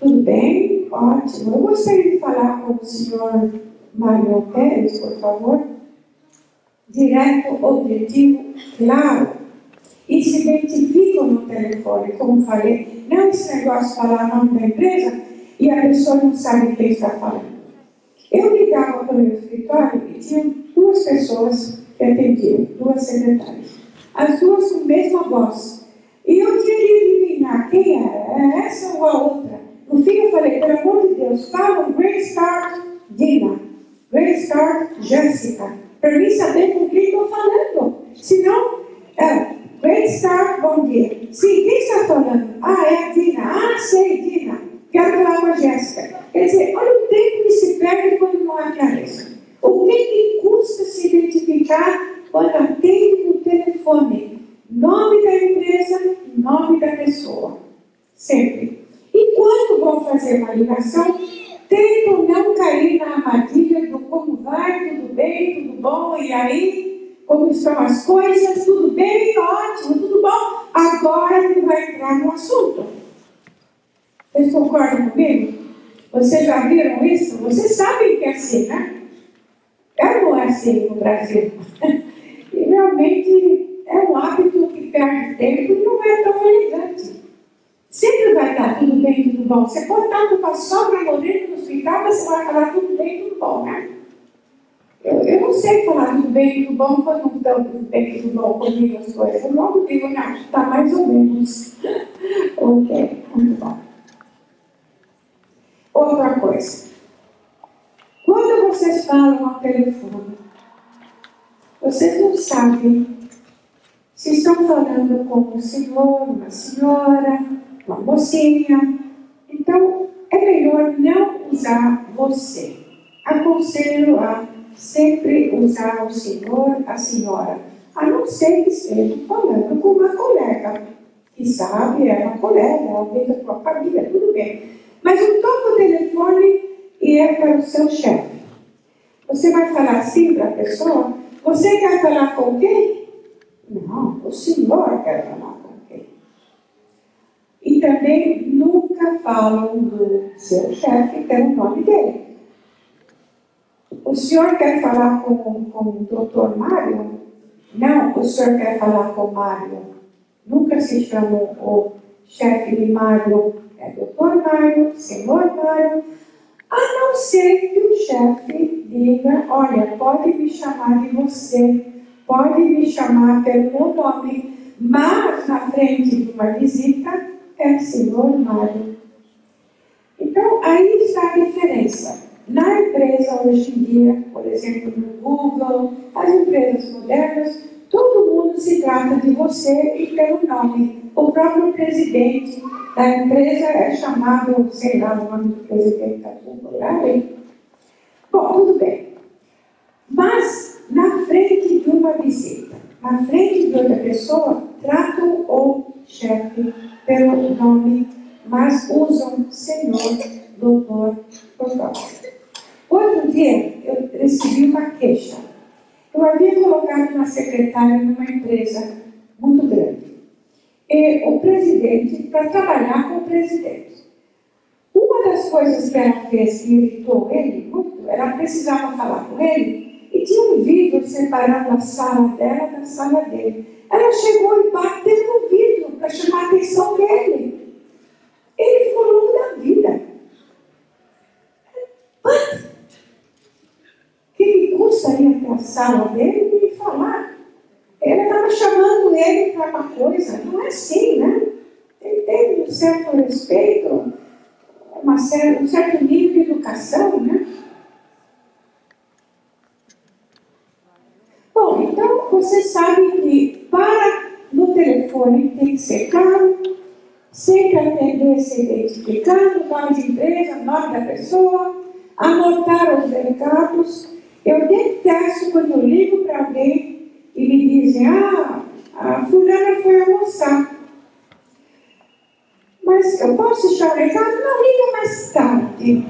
Tudo bem? Ótimo. Eu gostaria de falar com o senhor Mário Pérez, por favor. Direto, objetivo, claro. E se identificam no telefone, como falei. Não esse negócio de falar o nome da empresa e a pessoa não sabe quem está falando. Eu ligava para o meu escritório e tinha 2 pessoas que atendiam, 2 secretárias. As 2 com a mesma voz. E eu tinha que adivinhar quem era, essa ou a outra. No fim eu falei, pelo amor de Deus, fala Great Start Dina, Great Start Jéssica, para mim saber com quem estou falando. Senão, Great Start, bom dia. Sim, quem está falando? Ah, é a Dina. Ah, sei, Dina. Quero falar com a Jéssica. Quer dizer, olha o tempo que se perde quando não aclarece. O que custa se identificar quando atende no telefone? Nome da empresa, nome da pessoa. Sempre. E quando vão fazer uma ligação, tentam não cair na armadilha do como vai, tudo bem, tudo bom, e aí, como estão as coisas, tudo bem, ótimo, tudo bom, agora ele vai entrar no assunto. Vocês concordam comigo? Vocês já viram isso? Vocês sabem que é assim, né? Não é assim no Brasil. E realmente é um hábito que perde tempo e não é tão elegante. Sempre vai estar tudo bem, tudo bom. Você pode estar com a sogra morrendo no hospital, mas você vai falar tudo bem, tudo bom, né? Eu não sei falar tudo bem, tudo bom, quando não estão tudo bem, tudo bom comigo as coisas. Eu logo digo, não, está mais ou menos. Ok, muito bom. Outra coisa. Quando vocês falam ao telefone, vocês não sabem se estão falando com um senhor, uma senhora, uma mocinha. Então, é melhor não usar você. Aconselho a sempre usar o senhor, a senhora, a não ser que esteja falando com uma colega, que sabe, é uma colega, alguém da sua família, tudo bem. Mas o toque do telefone é para o seu chefe. Você vai falar assim para a pessoa? Você quer falar com quem? Não, o senhor quer falar com quem? E também nunca falam do seu chefe pelo nome dele. O senhor quer falar com o doutor Mário? Não, o senhor quer falar com o Mário. Nunca se chama o chefe de Mário. É doutor Mário, senhor Mário. A não ser que o chefe diga, olha, pode me chamar de você, pode me chamar pelo meu nome, mas na frente de uma visita é senhor Mário. Então, aí está a diferença. Na empresa hoje em dia, por exemplo, no Google, as empresas modernas, todo mundo se trata de você e pelo nome. O próprio presidente da empresa é chamado, sei lá, o nome do presidente da Google. Bom, tudo bem. Mas, na frente de uma visita, na frente de outra pessoa, tratam o chefe pelo nome, mas usam senhor, doutor, por favor. Outro dia, eu recebi uma queixa. Eu havia colocado uma secretária numa empresa muito grande. E o presidente, para trabalhar com o presidente. Uma das coisas que ela fez que irritou ele muito, ela precisava falar com ele, e tinha um vidro separando a sala dela da sala dele. Ela chegou e bateu no vidro para chamar a atenção dele. Ele ficou louco da vida. Mas, o que custaria ter a sala dele e falar? Ela estava chamando ele para uma coisa. Não é assim, né? Ele tem um certo respeito, um certo nível de educação, né? Bom, então você sabe que no telefone tem que ser claro, sempre atender se identificando, nome de empresa, nome da pessoa. anotar os recados. Eu detesto quando eu ligo para alguém e me dizem, a fulana foi almoçar. Mas eu posso deixar o recado? Não, liga mais tarde.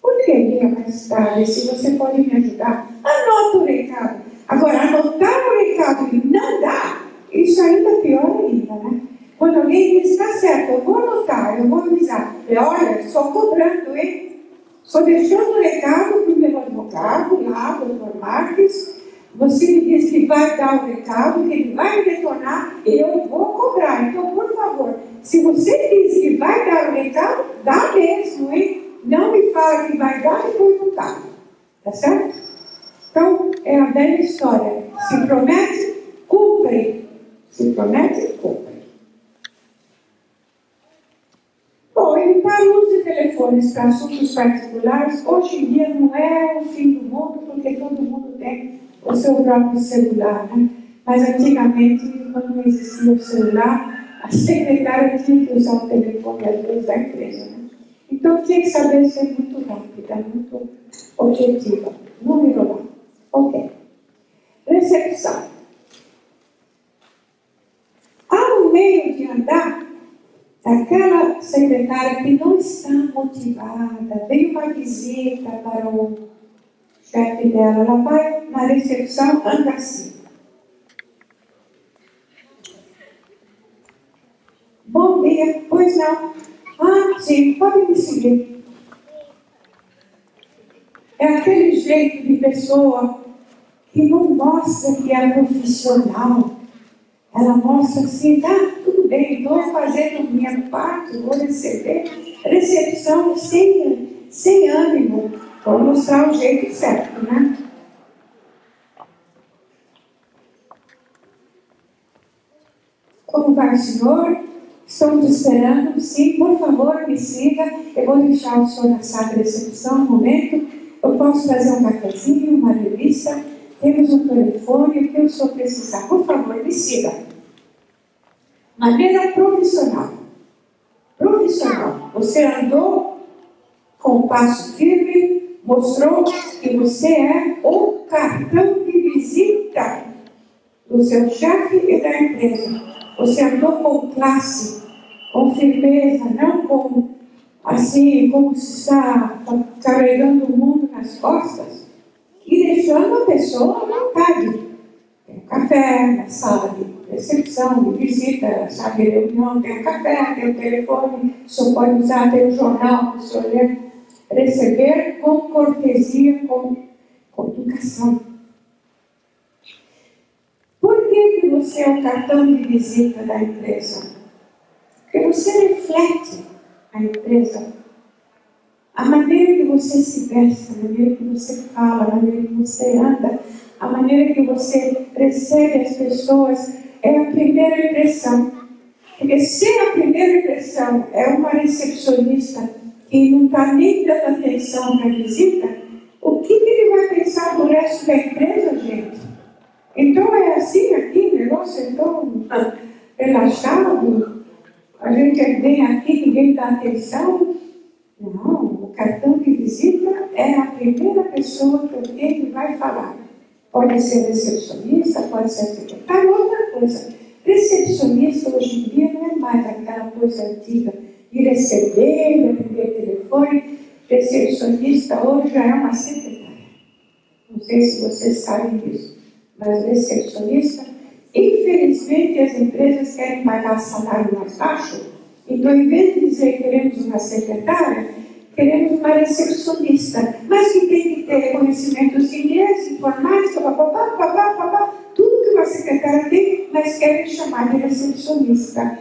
Por que liga mais tarde? Se você pode me ajudar, anota o recado. Agora, anotar o recado e não dar, isso ainda é pior ainda, né? Quando alguém diz, tá certo, eu vou anotar, eu vou avisar. Olha, estou cobrando, hein? Estou deixando o recado para o meu advogado, lá, doutor Marques. Você me diz que vai dar o recado, que ele vai retornar, e eu vou cobrar. Então, por favor, se você diz que vai dar o recado, dá mesmo, hein? Não me fala que vai dar e depois não dá. Tá certo? Então, é a velha história. Se promete, cumpre. Se promete, cumpre. Bom, evitar o uso de telefones para assuntos particulares, hoje em dia não é o fim do mundo, porque todo mundo tem o seu próprio celular, né? Mas antigamente, quando não existia o celular, a secretária tinha que usar o telefone, às vezes, da empresa, né? Então, tinha que saber ser muito rápida, muito objetiva. Número lá. Ok. Recepção. Há um meio de andar aquela secretária que não está motivada, veio uma visita para o chefe dela, ela vai na recepção, anda assim. Bom dia, pois não. Sim, pode me seguir. É aquele jeito de pessoa que não mostra que é profissional. Ela mostra assim, tudo bem, estou fazendo minha parte, vou receber. Recepção sem ânimo. Vou mostrar o jeito certo, né? Como vai, senhor? Estamos esperando. Sim, por favor, me siga. Eu vou deixar o senhor na sala de recepção um momento. Eu posso trazer um cafezinho, uma revista. Temos um telefone, o que o senhor precisar. Por favor, me siga. Maneira profissional. Profissional. Você andou com o passo firme, mostrou que você é o cartão de visita do seu chefe e da empresa. Você andou com classe, com firmeza, não com assim, como se está carregando o mundo nas costas e deixando a pessoa à vontade. Tem um café na sala de recepção, de visita, sala de reunião, tem um café, tem um telefone, o senhor pode usar, tem um jornal para o senhor ler, receber com cortesia, com educação. Por que você é o cartão de visita da empresa? Porque você reflete a empresa. A maneira que você se veste, a maneira que você fala, a maneira que você anda, a maneira que você recebe as pessoas é a primeira impressão. Porque se a primeira impressão é uma recepcionista que não está nem dando atenção para a visita, o que ele vai pensar do resto da empresa, gente? Então é assim aqui, o negócio é tão relaxado, a gente vem aqui, ninguém dá atenção. Não, o cartão de visita é a primeira pessoa que alguém vai falar. Pode ser recepcionista, pode ser secretário, outra coisa. Recepcionista hoje em dia não é mais aquela coisa antiga de receber, atender telefone. Recepcionista hoje já é uma secretária. Não sei se vocês sabem disso. Mas recepcionista, infelizmente as empresas querem pagar salário mais baixo, então em vez de dizer que queremos uma secretária, queremos uma recepcionista, mas que tem que ter conhecimentos de inglês, informática, papapá, tudo que uma secretária tem, mas querem chamar de recepcionista.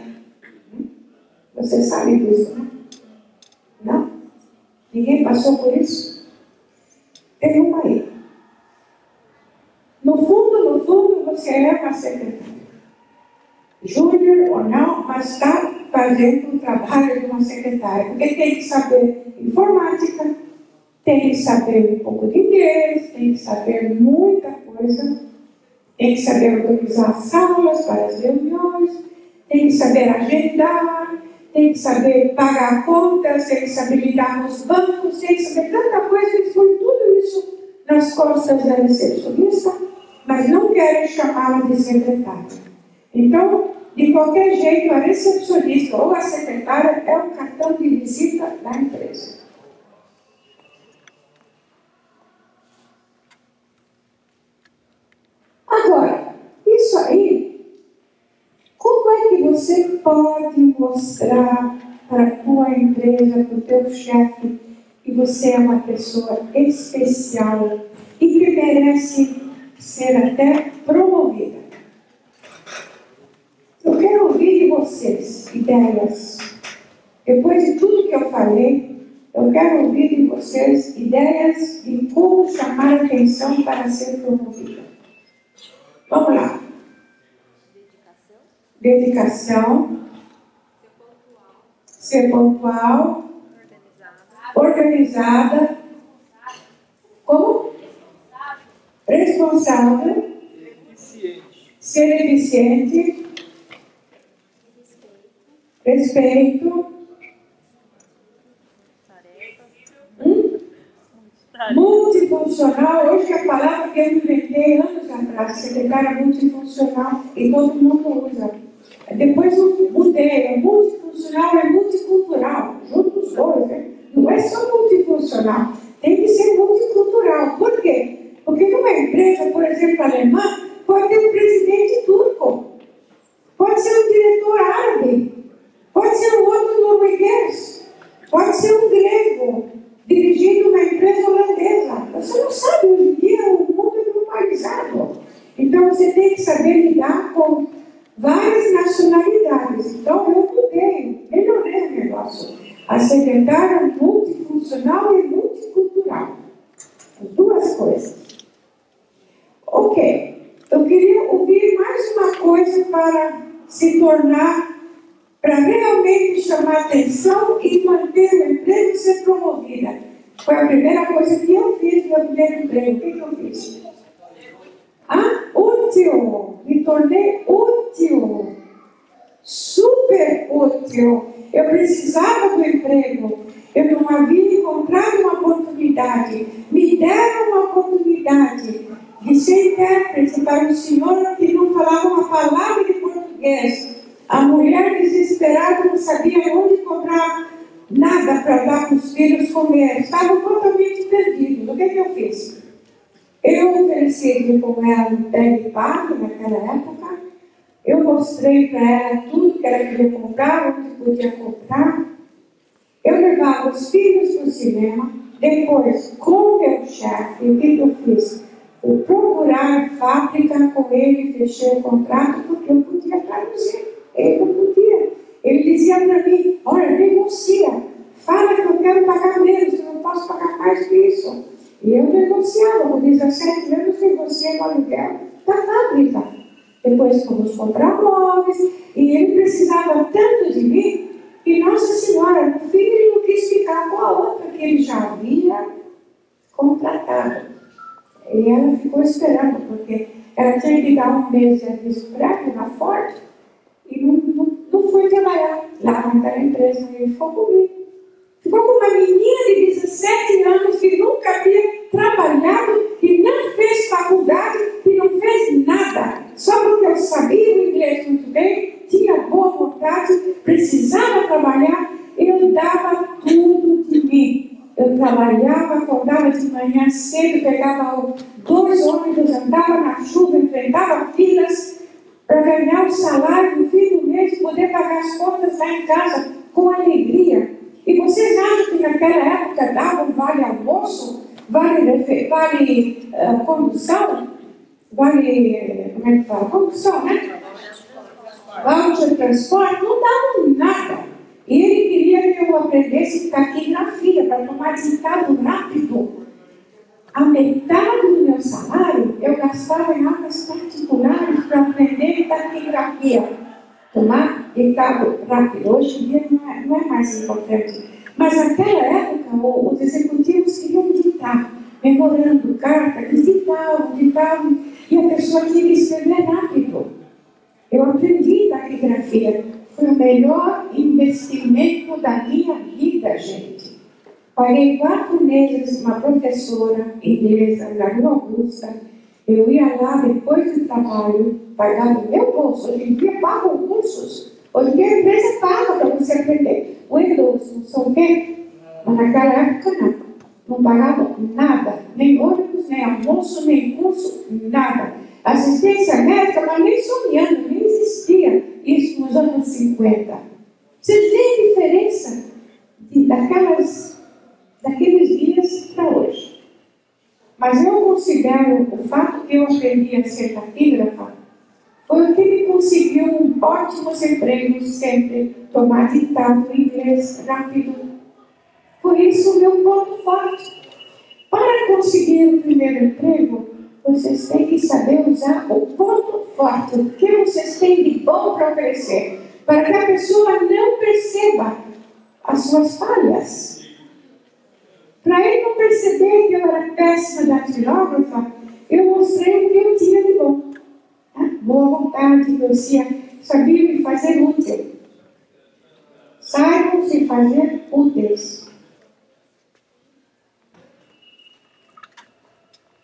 Você sabe disso, né? Não? Ninguém passou por isso? Tem uma aí. No fundo, você é uma secretária. Júnior ou não, mas está fazendo o trabalho de uma secretária. Porque tem que saber informática, tem que saber um pouco de inglês, tem que saber muita coisa, tem que saber organizar as salas para as reuniões, tem que saber agendar, tem que saber pagar contas, tem que saber lidar com os bancos, tem que saber tanta coisa. Eles põem tudo isso nas costas da recepcionista, mas não querem chamá-la de secretária. Então, de qualquer jeito, a recepcionista ou a secretária é um cartão de visita da empresa. Agora, isso aí, como é que você pode mostrar para a tua empresa, para o teu chefe, que você é uma pessoa especial e que merece ser até promovida? Eu quero ouvir de vocês ideias. Depois de tudo que eu falei, eu quero ouvir de vocês ideias de como chamar a atenção para ser promovida. Vamos lá. Dedicação. Ser pontual. Organizada. Como? Responsável. Ser eficiente. Respeito. Multifuncional. Hoje é a palavra que eu inventei anos atrás, secretária multifuncional, e todo mundo usa. Depois eu mudei, multifuncional é multicultural, junto os dois, né? Não é só multifuncional, tem que ser multicultural. Por quê? Porque numa empresa, por exemplo, alemã, pode ter um presidente turco, pode ser um diretor árabe, pode ser um outro norueguês, pode ser um grego, dirigindo uma empresa holandesa. Você não sabe, hoje em dia o mundo é globalizado. Então você tem que saber lidar com várias nacionalidades. Então eu mudei, melhorei o negócio. A secretária multifuncional e multicultural. As duas coisas. Ok. Eu queria ouvir mais uma coisa para se tornar, para realmente chamar atenção e manter o emprego e ser promovida. Foi a primeira coisa que eu fiz no meu primeiro emprego. O que eu fiz? Útil. Me tornei útil. Super útil. Eu precisava do emprego. Eu não havia encontrado uma oportunidade. Me deram uma oportunidade de ser intérprete para um senhor que não falava uma palavra de português. A mulher desesperada não sabia onde comprar nada para dar para os filhos comer. Estavam totalmente perdidos. O que eu fiz? Eu ofereci, como era um pé pago naquela época, eu mostrei para ela tudo que ela queria comprar, onde podia comprar. Eu levava os filhos para o cinema. Depois, com o meu chefe, o que eu fiz? Eu procurar fábrica com ele, fechei o contrato, porque eu podia traduzir. Ele não podia. Ele dizia para mim, olha, negocia. Fala que eu quero pagar menos, eu não posso pagar mais que isso. E eu negociava, com 17 anos, negociei o aluguel da fábrica. Depois fomos comprar móveis, e ele precisava tanto de mim, que Nossa Senhora, no fim, ele não quis ficar com a outra que ele já havia contratado. E ela ficou esperando, porque ela tinha que dar um mês de aviso prévio na Ford, e não foi trabalhar lá naquela empresa. Ele ficou comigo. Ficou com uma menina de 17 anos que nunca havia trabalhado e não fez faculdade e não fez nada. Só porque eu sabia o inglês muito bem, tinha boa vontade, precisava trabalhar, eu dava tudo de mim. Eu trabalhava, acordava de manhã cedo, pegava 2 ônibus, andava na chuva, enfrentava filas para ganhar o salário no fim do mês e poder pagar as contas lá em casa com alegria. E vocês acham que naquela época dava um vale almoço, vale condução, vale, como é que fala? Condução, né? Vale de transporte, não dava nada. E ele queria que eu aprendesse taquigrafia para tomar ditado rápido. A metade do meu salário eu gastava em aulas particulares para aprender taquigrafia. Tomar ditado rápido. Hoje em dia não é mais importante. Mas naquela época, os executivos queriam ditar, memorando carta, eles ditavam, e a pessoa tinha que escrever rápido. Eu aprendi taquigrafia. Foi o melhor investimento da minha vida, gente. Paguei 4 meses uma professora inglesa na Rua Augusta. Eu ia lá depois do trabalho, pagar do meu bolso. Hoje em dia pagam cursos. Hoje em dia a empresa paga para você aprender Windows, não sei o quê. Mas naquela época não. Não pagava nada. Nem ônibus, nem almoço, nem curso, nada. Assistência médica, mas nem sonhando, nem existia isso nos anos 50. Vocês veem a diferença daqueles dias para hoje. Mas eu considero o fato que eu aprendi a ser taquígrafa foi o que me conseguiu ótimos empregos sempre, tomar ditado em inglês rápido. Por isso, o meu ponto forte. Para conseguir o primeiro emprego, vocês têm que saber usar o ponto forte, o que vocês têm de bom para oferecer, para que a pessoa não perceba as suas falhas. Para ele não perceber que eu era péssima datilógrafa, eu mostrei o que eu tinha de bom. Boa vontade, eu sabia me fazer útil. Saibam se fazer úteis.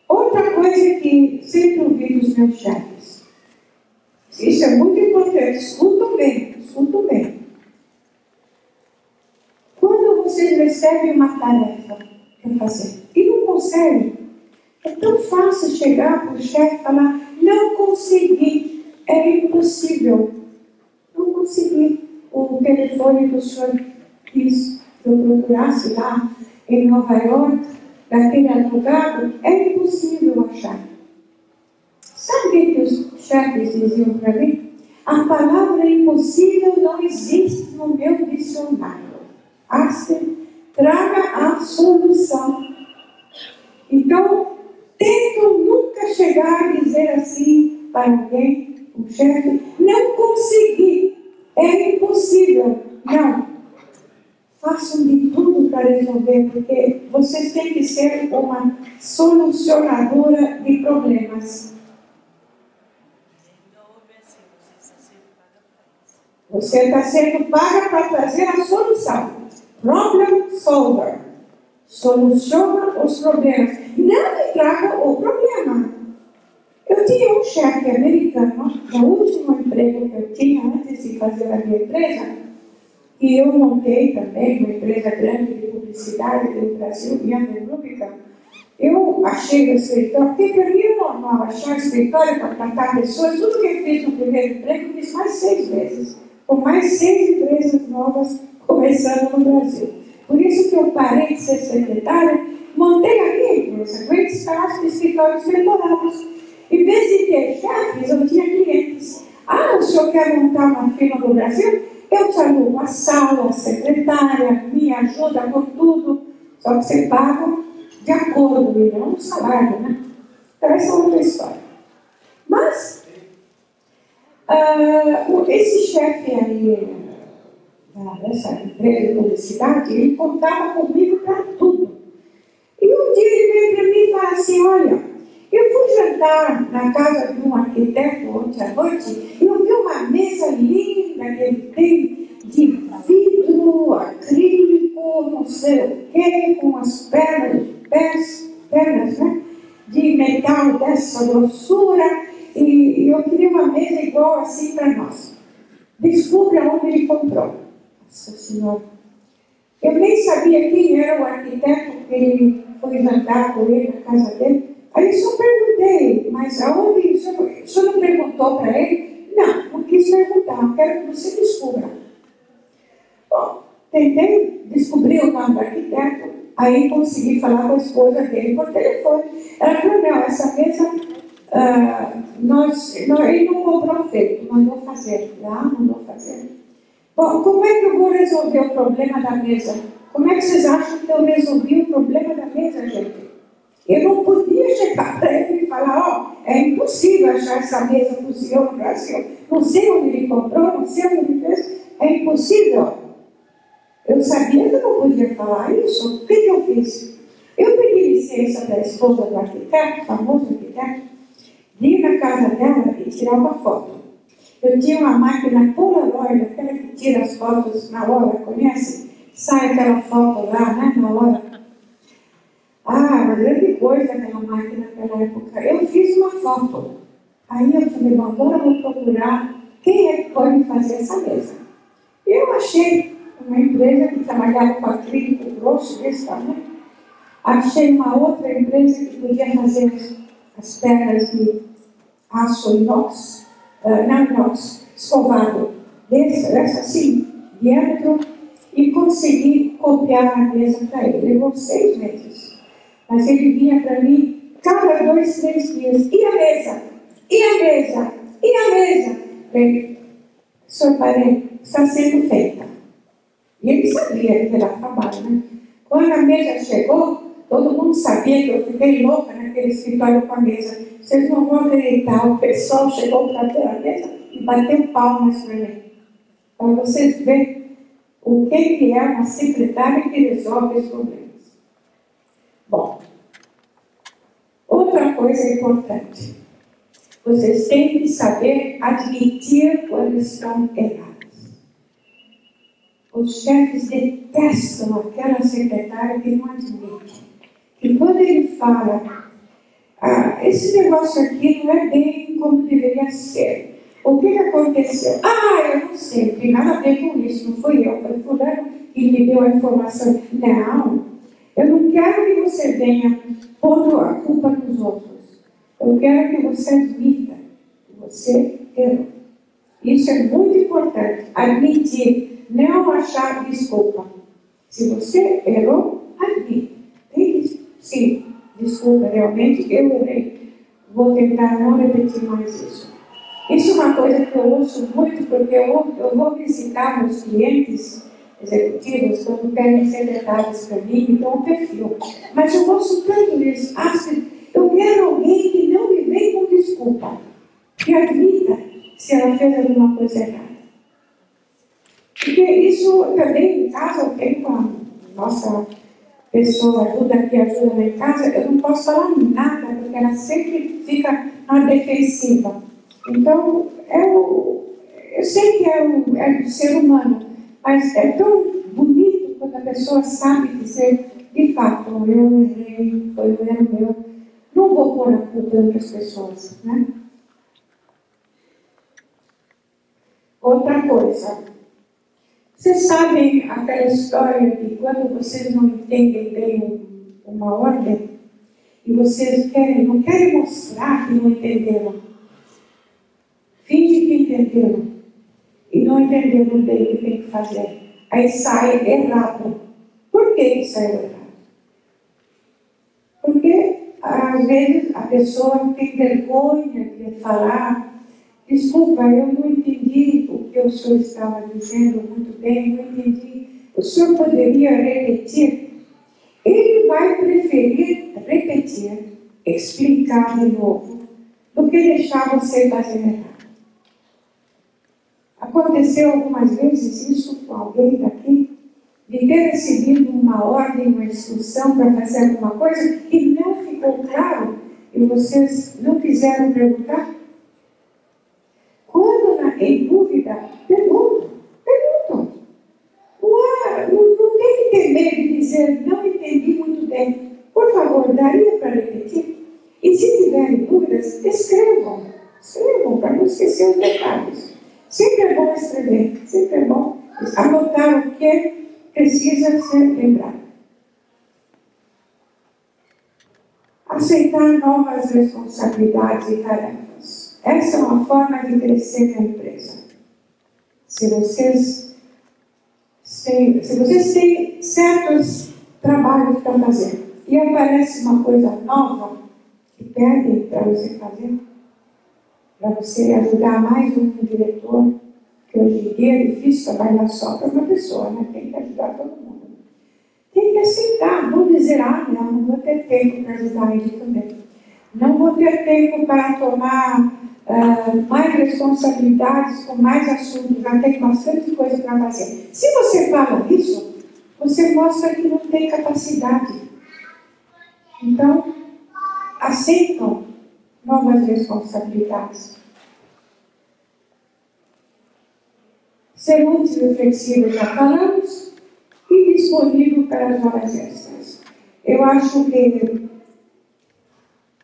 Outra coisa que sempre ouvi dos meus chefes, isso é muito importante, escutam bem. Quando vocês recebem uma tarefa para fazer e não conseguem, é tão fácil chegar para o chefe e falar, não consegui, é impossível. Não consegui. O telefone do senhor quis que eu procurasse lá em Nova York, daquele advogado, é impossível achar. Sabe o que os chefes diziam para mim? A palavra impossível não existe no meu dicionário. Traga a solução. Então, tento nunca chegar a dizer assim para alguém, um chefe, não consegui, é impossível. Não. Façam de tudo para resolver, porque vocês têm que ser uma solucionadora de problemas. Você está sendo paga para trazer a solução. Problem solver. Soluciona os problemas. Não me traga o problema. Eu tinha um chefe americano, no último emprego que eu tinha antes de fazer a minha empresa, e eu montei também uma empresa grande de publicidade do Brasil, Bianca Rubicon. Eu achei o escritório, porque para mim é normal achar escritório para tratar pessoas. Tudo que eu fiz no primeiro emprego, eu fiz mais 6 vezes, com mais 6 empresas novas começando no Brasil. Por isso que eu parei de ser secretária, montei a minha empresa, Great Stars, de escritórios temporários. Em vez de ter chefes, eu tinha clientes. O senhor quer montar uma firma no Brasil? Eu te alugo a sala, a secretária, me ajuda com tudo. Só que você paga de acordo, e não no salário, né? Então, essa é outra história. Mas, esse chefe aí, dessa empresa de publicidade, ele contava comigo para tudo. E um dia ele veio para mim e falou assim, olha, eu fui jantar na casa de um arquiteto ontem à noite e eu vi uma mesa linda que ele tem de vidro, acrílico, não sei o quê, com as pernas, né, de metal dessa grossura, e eu queria uma mesa igual assim para nós. Descubra onde ele comprou. Nossa Senhora. Eu nem sabia quem era o arquiteto que ele foi jantar com ele na casa dele. Aí só perguntei, mas aonde? O senhor não perguntou para ele? Não quis perguntar, quero que você descubra. Bom, tentei descobrir o nome do arquiteto, aí consegui falar com a esposa dele por telefone. Ela falou, não, essa mesa, ele não comprou feito, mandou fazer. Mandou fazer. Bom, como é que eu vou resolver o problema da mesa? Como é que vocês acham que eu resolvi o problema da mesa, gente? Eu não podia chegar para ele e falar, é impossível achar essa mesa para o senhor no Brasil. Não sei onde ele comprou, não sei onde ele fez. É impossível. Eu sabia que eu não podia falar isso. O que eu fiz? Eu pedi licença para a esposa do arquiteto, famoso arquiteto, de ir na casa dela e tirar uma foto. Eu tinha uma máquina Polaroid, aquela que tira as fotos na hora, conhece? Sai aquela foto lá, né, na hora. Ah, uma grande coisa aquela máquina naquela época. Eu fiz uma foto. Aí eu falei, bom, agora eu vou procurar quem é que pode fazer essa mesa. Eu achei uma empresa que trabalhava com acrílico grosso desse tamanho. Achei uma outra empresa que podia fazer as pedras de aço inox, não inox, escovado, dessa assim, diâmetro, e consegui copiar a mesa para ele. Levou 6 meses. Mas ele vinha para mim cada 2, 3 dias. E a mesa? E a mesa? E a mesa? Falei, senhor Parente, está sendo feita. E ele sabia que era trabalho, né? Quando a mesa chegou, todo mundo sabia que eu fiquei louca naquele escritório com a mesa. Vocês não vão acreditar, o pessoal chegou para ter a mesa e bateu palmas para mim. Para vocês verem o que é uma secretária que resolve os problemas. Bom, outra coisa importante. Vocês têm que saber admitir quando estão errados. Os chefes detestam aquela secretária que não admite. E quando ele fala, esse negócio aqui não é bem como deveria ser. O que aconteceu? Eu não sei, não tem nada a ver com isso, não fui eu, foi fulano que me deu a informação. Não, eu não quero que você venha pondo a culpa nos outros. Eu quero que você admita que você errou. Isso é muito importante, admitir, não achar desculpa. Se você errou, admite. Tem que, sim, desculpa, realmente eu errei. Vou tentar não repetir mais isso. Isso é uma coisa que eu ouço muito, porque eu vou visitar meus clientes executivos quando pedem secretários para mim, então um perfil. Mas eu ouço tanto isso. Eu quero alguém que não me vem com desculpa, que admita se ela fez alguma coisa errada. Porque isso também em casa, eu tenho com a nossa pessoa que ajuda lá em casa, eu não posso falar nada, porque ela sempre fica na defensiva. Então, eu sei que é o ser humano, mas é tão bonito quando a pessoa sabe dizer, de fato, eu errei, foi um erro meu. Não vou pôr a culpa em outras pessoas, né? Outra coisa. Vocês sabem aquela história de quando vocês não entendem bem uma ordem e vocês não querem mostrar que não entenderam. Finge que entenderam e não entenderam bem o que tem que fazer. Aí sai errado. Por que sai errado? Porque às vezes a pessoa tem vergonha de falar. Desculpa, eu não entendi o que o senhor estava dizendo muito bem, não entendi. O senhor poderia repetir? Ele vai preferir repetir, explicar de novo, do que deixar você fazer errado. Aconteceu algumas vezes isso com alguém daqui, de ter recebido uma ordem, uma instrução para fazer alguma coisa e não ficou claro e vocês não quiseram perguntar? Quando em dúvida, perguntam. Não tem que ter medo de dizer, não entendi muito bem. Por favor, daria para repetir? E se tiverem dúvidas, escrevam para não esquecer os detalhes. Sempre é bom escrever, sempre é bom anotar o que precisa ser lembrado. Aceitar novas responsabilidades e tarefas. Essa é uma forma de crescer na empresa. Se vocês têm certos trabalhos para fazer e aparece uma coisa nova que pedem para você fazer, para você ajudar mais um diretor, que hoje em dia é difícil trabalhar só para uma pessoa, né? Tem que ajudar todo mundo. Tem que aceitar, não dizer, não vou ter tempo para ajudar ele também. Não vou ter tempo para tomar mais responsabilidades com mais assuntos, já tem bastante coisa para fazer. Se você fala isso, você mostra que não tem capacidade. Então, aceitam novas responsabilidades. ser útil e flexível, já falamos, e disponível para as horas extras. Eu acho que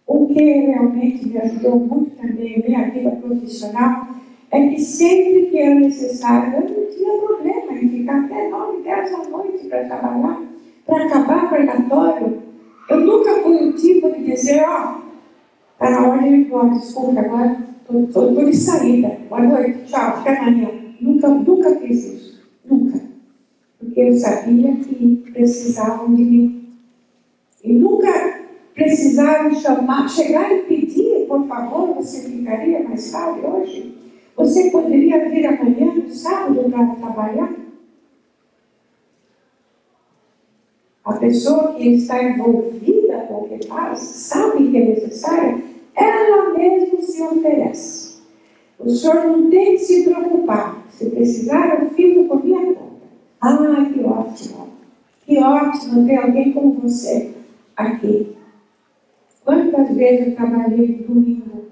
o que realmente me ajudou muito também na minha vida profissional é que sempre que era necessário, eu não tinha problema em ficar até 9, 10 da noite para trabalhar, para acabar o pregatório. Eu nunca fui o tipo de dizer, ó, está na hora de ir embora, desculpa, agora estou de saída, boa noite, tchau, até amanhã. Nunca fiz isso, nunca. Porque eu sabia que precisavam de mim. E nunca precisaram chegar e pedir, por favor, você ficaria mais tarde hoje? Você poderia vir amanhã, no sábado, para trabalhar? A pessoa que está envolvida com o que faz, sabe que é necessário, ela mesma se oferece. O senhor não tem que se preocupar. Se precisar, eu fico por minha conta. Ah, que ótimo. Que ótimo ter alguém como você aqui. Quantas vezes eu trabalhei no domingo?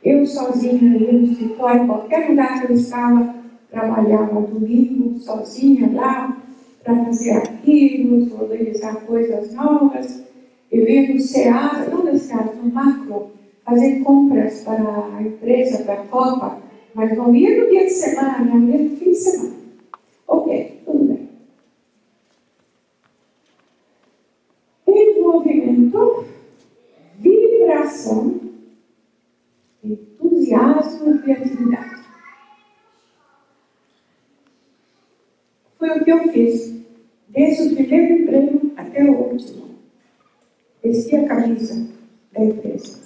Eu sozinha ia no escritório, em qualquer lugar que eu estava, trabalhava domingo, sozinha lá, para fazer arquivos, organizar coisas novas. Eu ia no Seara, não no Seara, no Macro, fazer compras para a empresa, para a Copa, mas não ia no dia de semana, não ia no fim de semana. Ok, tudo bem. Envolvimento, vibração, entusiasmo e criatividade. Foi o que eu fiz, desde o primeiro emprego até o último. Vesti a camisa da empresa.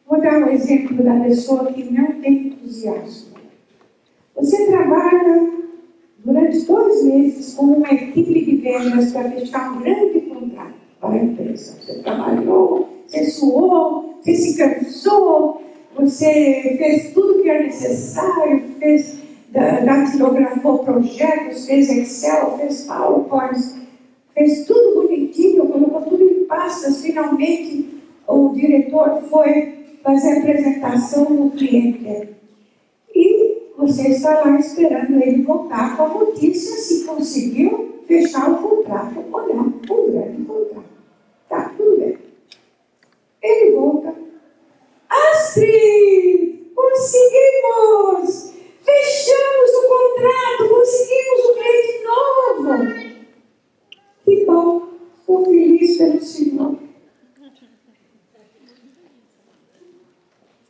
Vou dar um exemplo da pessoa que não tem entusiasmo. Você trabalha durante 2 meses com uma equipe de vendas para fechar um grande contrato para a empresa. Você trabalhou, você suou, você se cansou, você fez tudo que era necessário, datilografou projetos, fez Excel, fez PowerPoint, fez tudo bonitinho, colocou tudo em pastas. Finalmente, o diretor foi fazer a apresentação no cliente. E você está lá esperando ele voltar com a notícia se conseguiu fechar o contrato ou não, um grande contrato. Tá, tudo bem. Ele volta. Astrid, conseguimos! Fechamos o contrato, conseguimos um cliente novo. Que bom, estou feliz pelo Senhor.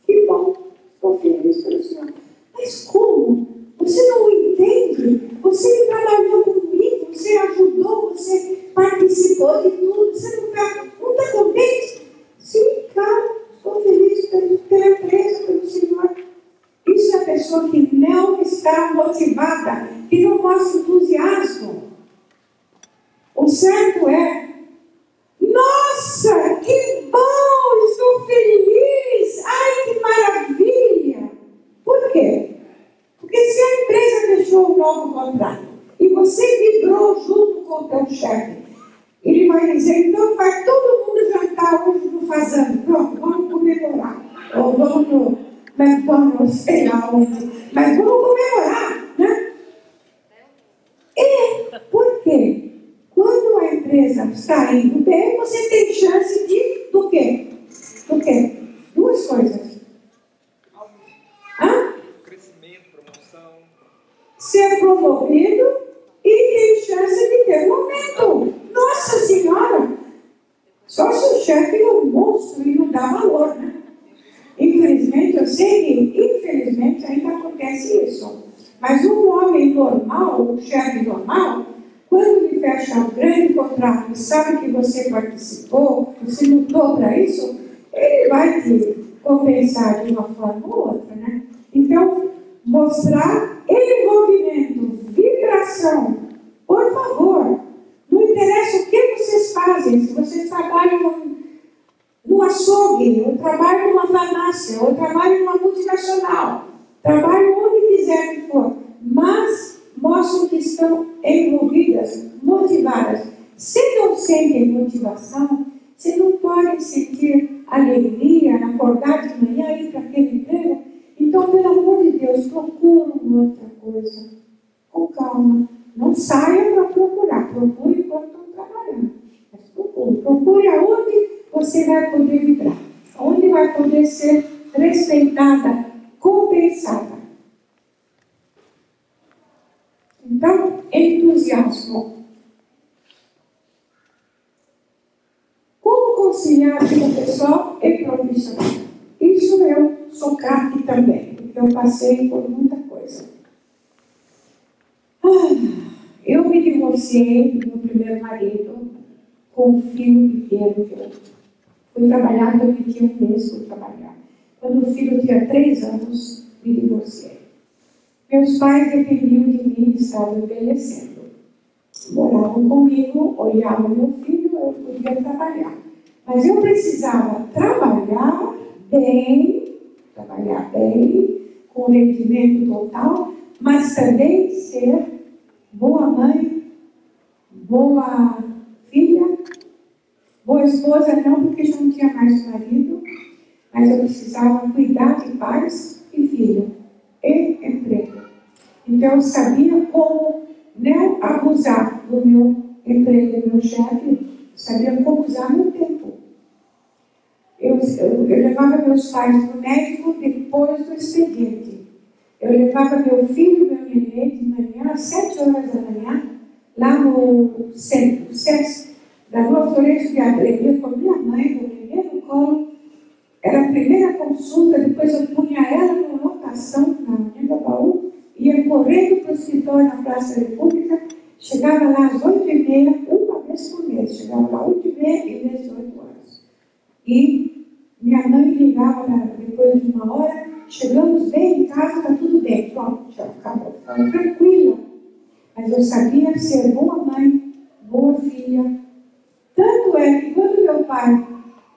Que bom, estou feliz pelo Senhor. Mas como? Você não entende? Você trabalhou comigo, você ajudou, você participou de tudo, você não está contente? Sim, claro, estou feliz pela empresa, pelo Senhor. Isso é a pessoa que não está motivada, que não mostra entusiasmo. O certo é, nossa, que bom, estou feliz, ai, que maravilha. Por quê? Porque se a empresa fechou um novo contrato e você vibrou junto com o teu chefe, ele vai dizer, então vai todo mundo jantar hoje no Fazano, pronto, vamos comemorar. Ou vamos no McDonald's, sei lá onde, mas vamos comemorar, né? E por quê? Quando a empresa está indo bem, você tem chance de, do quê? Do quê? 2 coisas. Crescimento, promoção. Ser promovido e tem chance de ter um aumento. Nossa Senhora! Só se o chefe é um monstro e não dá valor, né? Infelizmente, eu sei que, infelizmente, ainda acontece isso. Mas um homem normal, um chefe normal, quando ele fecha um grande contrato e sabe que você participou, você lutou para isso, ele vai te compensar de uma forma ou outra, né? Então, mostrar envolvimento, vibração, por favor. Não interessa o que vocês fazem, se vocês trabalham no açougue, ou trabalham numa farmácia, ou trabalham numa multinacional, trabalham onde quiser que for, mas mostram que estão envolvidas, motivadas. Se não sentem motivação, se não podem sentir alegria, acordar de manhã e ir para aquele emprego, então Então, pelo amor de Deus, procura uma outra coisa. Com calma. Não saia para procurar. Procure enquanto estão trabalhando. Mas procure. Procure aonde você vai poder vibrar. Aonde vai poder ser respeitada, compensada. Então, entusiasmo. Como conciliar a vida pessoal e profissional? Isso eu sou craque também, porque eu passei por muita coisa. Eu me divorciei do meu primeiro marido com um filho pequeno. Eu fui trabalhar, eu tinha um mês fui trabalhar. Quando o filho tinha 3 anos, me divorciei. Meus pais dependiam de mim, estavam envelhecendo. Moravam comigo, olhavam meu filho, eu podia trabalhar. Mas eu precisava trabalhar bem, com rendimento total, mas também ser boa mãe, boa filha, boa esposa, não porque já não tinha mais marido, mas eu precisava cuidar de pais e filho e emprego. Então eu sabia como não abusar do meu emprego, do meu chefe, sabia como usar meu tempo. Eu levava meus pais no médico depois do expediente. Eu levava meu filho, meu nenê, de manhã, às 7 horas da manhã, lá no centro, o SESC, da Rua Florencio de Abreu, com minha mãe, com o nenê no colo. Era a primeira consulta, depois eu punha ela numa lotação na Avenida Baú, ia correndo para o escritório na Praça da República, chegava lá às 8h30, uma vez por mês, chegava lá às 8h30 e vezes 8 horas. E minha mãe ligava depois de 1 hora, chegamos bem em casa, está tudo bem, pronto, já acabou, estava tranquila. Mas eu sabia ser boa mãe, boa filha. Tanto é que quando meu pai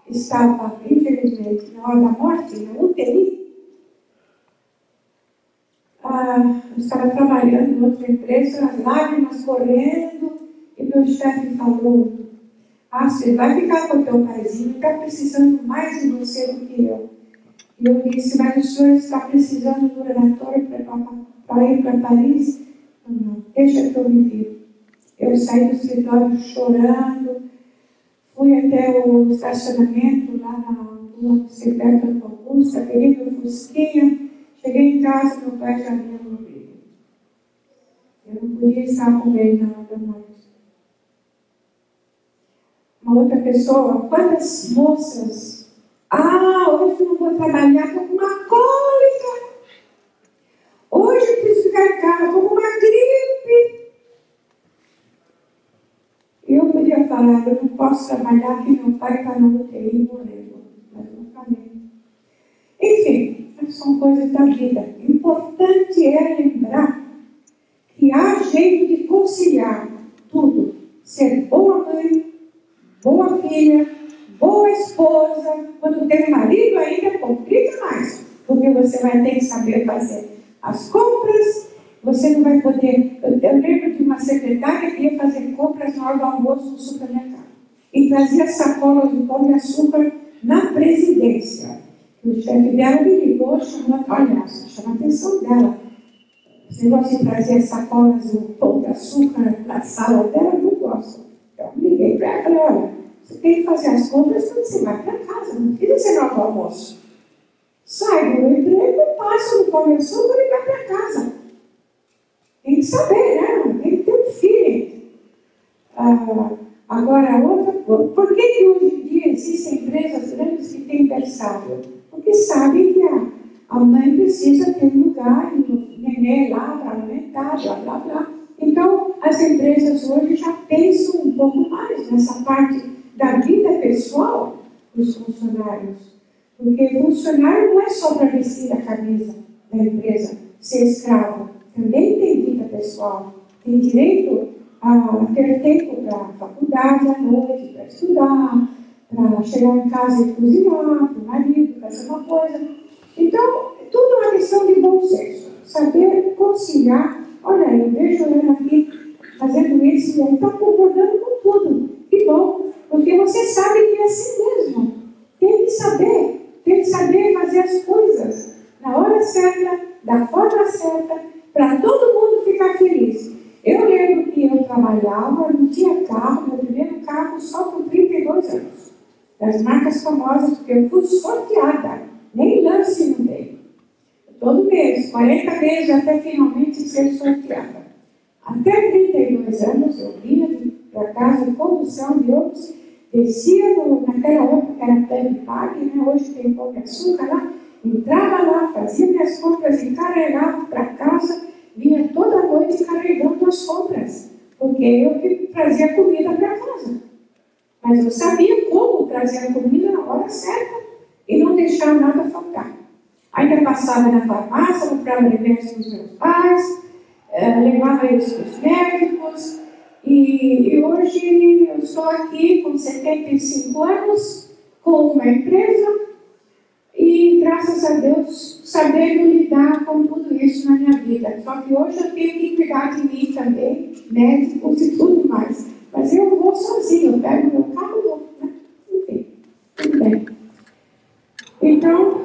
estava, infelizmente, na hora da morte, na UTI, eu estava trabalhando em outra empresa, as lágrimas correndo, e meu chefe falou: você vai ficar com o teu paizinho, está precisando mais de você do que eu. E eu disse: mas o senhor está precisando do oratório para ir para Paris? Não, deixa que eu me viro. Eu saí do escritório chorando, fui até o estacionamento lá na rua Silberto Augusta, peguei meu fusquinha, cheguei em casa, meu pai já havia morrido. Eu não podia estar com ele na hora da morte. Uma outra pessoa, quantas moças, hoje eu não vou trabalhar, estou com uma cólica, hoje eu preciso ficar em casa, estou com uma gripe. Eu podia falar: eu não posso trabalhar, que meu pai está na UTI morrendo, mas não falei. Enfim, são coisas da vida. O importante é lembrar que há jeito de conciliar tudo. Ser boa mãe, boa filha, boa esposa. Quando tem marido ainda complica mais, porque você vai ter que saber fazer as compras, você não vai poder. Eu lembro de uma secretária que ia fazer compras na hora do almoço no supermercado e trazia sacolas de pão de açúcar na presidência. O chefe dela me ligou, olha, chama a atenção dela. Esse negócio de trazer sacolas de pão de açúcar na sala dela, eu não gosto. Eu liguei para ela e falei: olha, você tem que fazer as compras quando você vai para casa, não precisa ser no almoço. Sai do meu emprego, passa no pão de açúcar e vai para casa. Tem que saber, né? Tem que ter um feeling. Agora, por que hoje em dia existem empresas grandes que têm berçário? Porque sabem que a mãe precisa ter um lugar e o neném lá para alimentar, blá, blá, blá. Então, as empresas hoje já pensam um pouco mais nessa parte da vida pessoal dos funcionários. Porque funcionário não é só para vestir a camisa da empresa, ser escravo. Também tem vida pessoal. Tem direito a ter tempo para a faculdade à noite, para estudar, para chegar em casa e cozinhar, para o marido, fazer uma coisa. Então, tudo é uma questão de bom senso. Saber conciliar. Olha, eu vejo ela aqui fazendo isso e ela está concordando com tudo. Que bom, porque você sabe que é assim mesmo. Tem que saber fazer as coisas na hora certa. da forma certa, para todo mundo ficar feliz. Eu lembro que eu trabalhava, não tinha carro, meu primeiro carro só com 32 anos. Das marcas famosas, porque eu fui sorteada, nem lance não dei. Todo mês, 40 meses até finalmente ser sorteada. Até 32 anos eu vinha para casa de condução de ônibus, descia naquela época era Peg-Pag, né? Hoje tem pão de açúcar lá, entrava lá, fazia minhas compras e carregava para casa, vinha toda noite carregando as compras, porque eu que trazia comida para casa. Mas eu sabia como trazer a comida na hora certa e não deixar nada faltar. Ainda passava na farmácia, comprava remédios para os meus pais, levava eles para os médicos, e hoje eu estou aqui com 75 anos, com uma empresa, e graças a Deus sabendo lidar com tudo isso na minha vida. Só que hoje eu tenho que cuidar de mim também, médicos e tudo mais. Mas eu vou sozinho, eu pego meu carro e vou, né? Enfim, tudo bem. Então,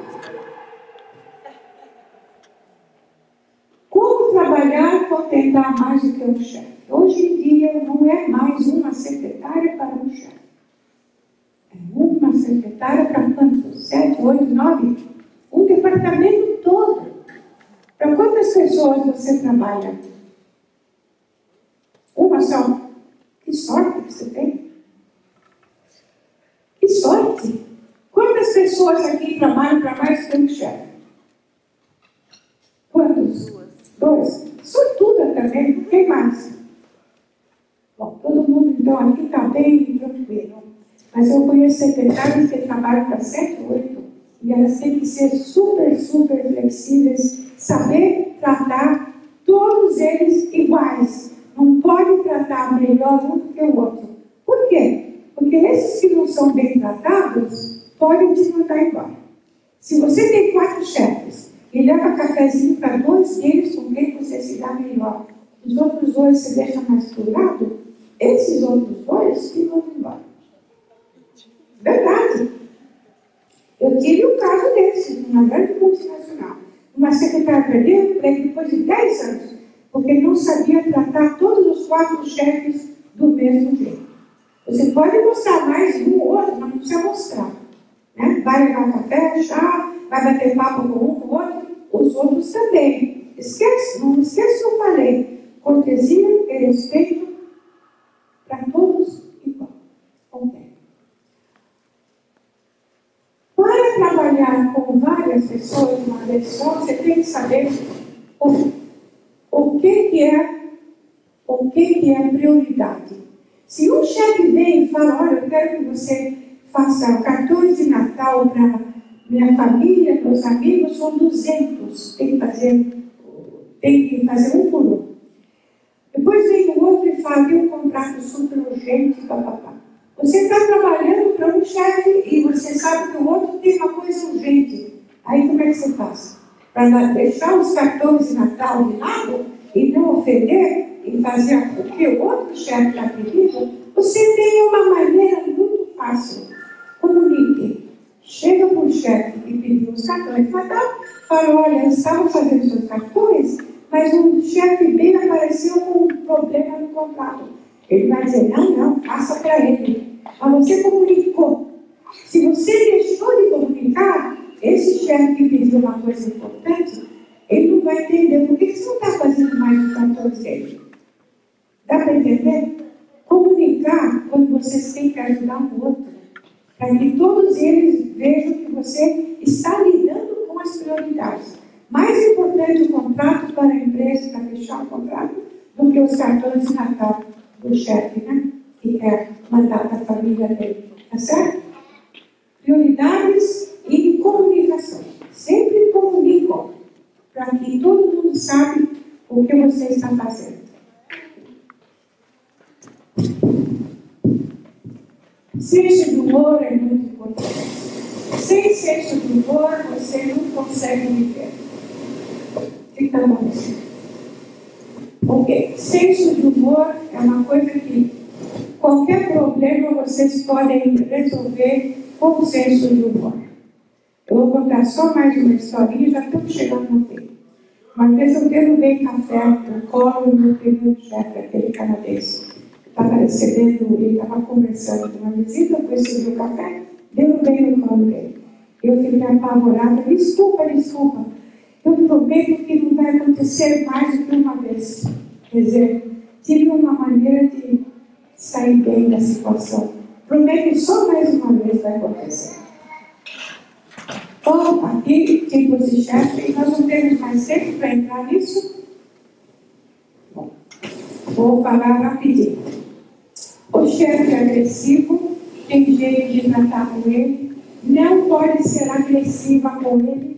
como trabalhar e contentar mais do que um chefe? Hoje em dia não é mais uma secretária para um chefe. É uma secretária para quantos? 7, 8, 9? Um departamento todo. Para quantas pessoas você trabalha? Uma só. Que sorte que você tem. Que sorte. Quantas pessoas aqui trabalham para mais que um chefe? Quantos? 2. Sortuda também. Quem mais? Bom, todo mundo então aqui está bem tranquilo. Mas eu conheço secretárias que trabalham para 7, 8. E elas têm que ser super, super flexíveis. Saber tratar todos eles iguais. Não pode tratar melhor um do que o outro. Por quê? Porque esses que não são bem tratados podem te mandar embora. Se você tem 4 chefes e leva cafezinho para 2 deles com quem você se dá melhor, os outros 2 você deixa mais pro lado, esses outros 2 que vão embora. Verdade. Eu tive um caso desse, numa grande multinacional. Uma secretária perdeu o emprego depois de 10 anos, porque não sabia tratar todos os 4 chefes do mesmo jeito. Você pode mostrar mais um ou outro, mas não precisa mostrar. Né? Vai levar café, chá, vai bater papo com um, com o outro, os outros também. Esquece, não esquece o que eu falei. Cortesia e respeito para todos igual. Ok. Para trabalhar com várias pessoas de uma vez só, você tem que saber o que é prioridade. Se um chefe vem e fala, olha, eu quero que você faça cartões de Natal para minha família, meus amigos, são 200. Tem que fazer um por um. Depois vem o outro e fala, tem um contrato super urgente, papapá. Você está trabalhando para um chefe e você sabe que o outro tem uma coisa urgente. Aí como é que você faz? Para deixar os cartões de Natal de lado e não ofender e fazer o que o outro chefe está pedindo, você tem uma maneira muito fácil. Comunique. Chega para o chefe e pediu os cartões de Natal, fala, olha, eu estava fazendo seus cartões, mas o chefe B apareceu com um problema no contrato. Ele vai dizer, não, faça para ele. Mas você comunicou. Se você deixou de comunicar, esse chefe que pediu uma coisa importante, ele não vai entender por que você não está fazendo mais os cartões dele. Dá para entender? Comunicar quando vocês têm que ajudar um outro, para que todos eles vejam que você está lidando com as prioridades. Mais importante o contrato para a empresa, para fechar o contrato, do que os cartões de Natal do chefe, né? Que quer mandar para a família dele. Tá certo? Prioridades e comunicação. Sempre comunicam, para que todo mundo saiba o que você está fazendo. Senso de humor é muito importante. Sem senso de humor, você não consegue viver. Fica bom. Ok. Senso de humor é uma coisa que qualquer problema vocês podem resolver com senso de humor. Eu vou contar só mais uma historinha, já estamos chegando no fim. Uma vez eu derrubei café no colo do meu primeiro chefe, aquele canadense. Estava recebendo, ele estava conversando com uma visita, eu fui servir o café, derrubei no colo dele. Eu fiquei apavorada, desculpa. Eu prometo que não vai acontecer mais do que uma vez. Quer dizer, tive uma maneira de sair bem da situação. Prometo só mais uma vez vai acontecer. Bom, aqui, tipos de chefe, nós não temos mais tempo para entrar nisso. Bom, vou falar rapidinho. O chefe agressivo tem jeito de tratar com ele, não pode ser agressiva com ele.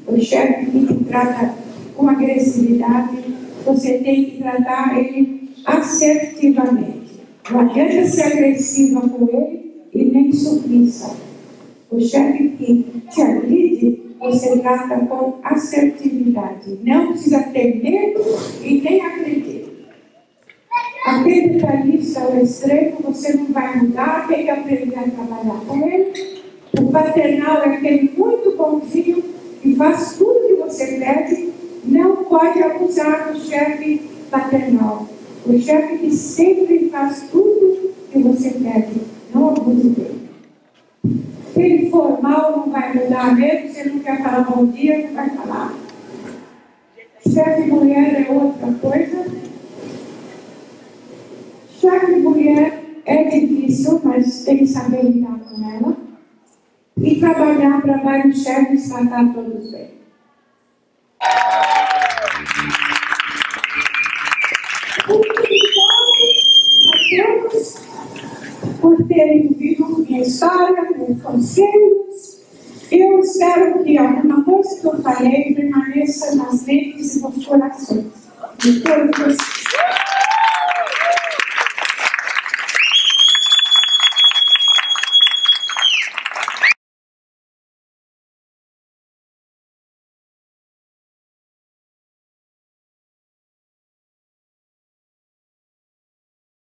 O chefe que trata com agressividade, você tem que tratar ele assertivamente. Não adianta ser agressiva com ele e nem submissa. O chefe que te agride, você trata com assertividade. Não precisa ter medo e nem acreditar. Aquele detalhista ao extremo, você não vai mudar, tem que aprender a trabalhar com ele. O paternal é aquele muito bonzinho que faz tudo que você pede. Não pode abusar do chefe paternal. O chefe que sempre faz tudo que você pede. Não abuse dele. Se ele for mal, não vai mudar mesmo. Se ele não quer falar bom dia, não vai falar. Chefe mulher é outra coisa. Chefe mulher é difícil, mas tem que saber lidar com ela. E trabalhar para vários chefes, tratar todos bem. Temos por terem ouvido minha história, meus conselhos. Eu espero que alguma coisa que eu falei permaneça nas mentes e nos corações de todos vocês.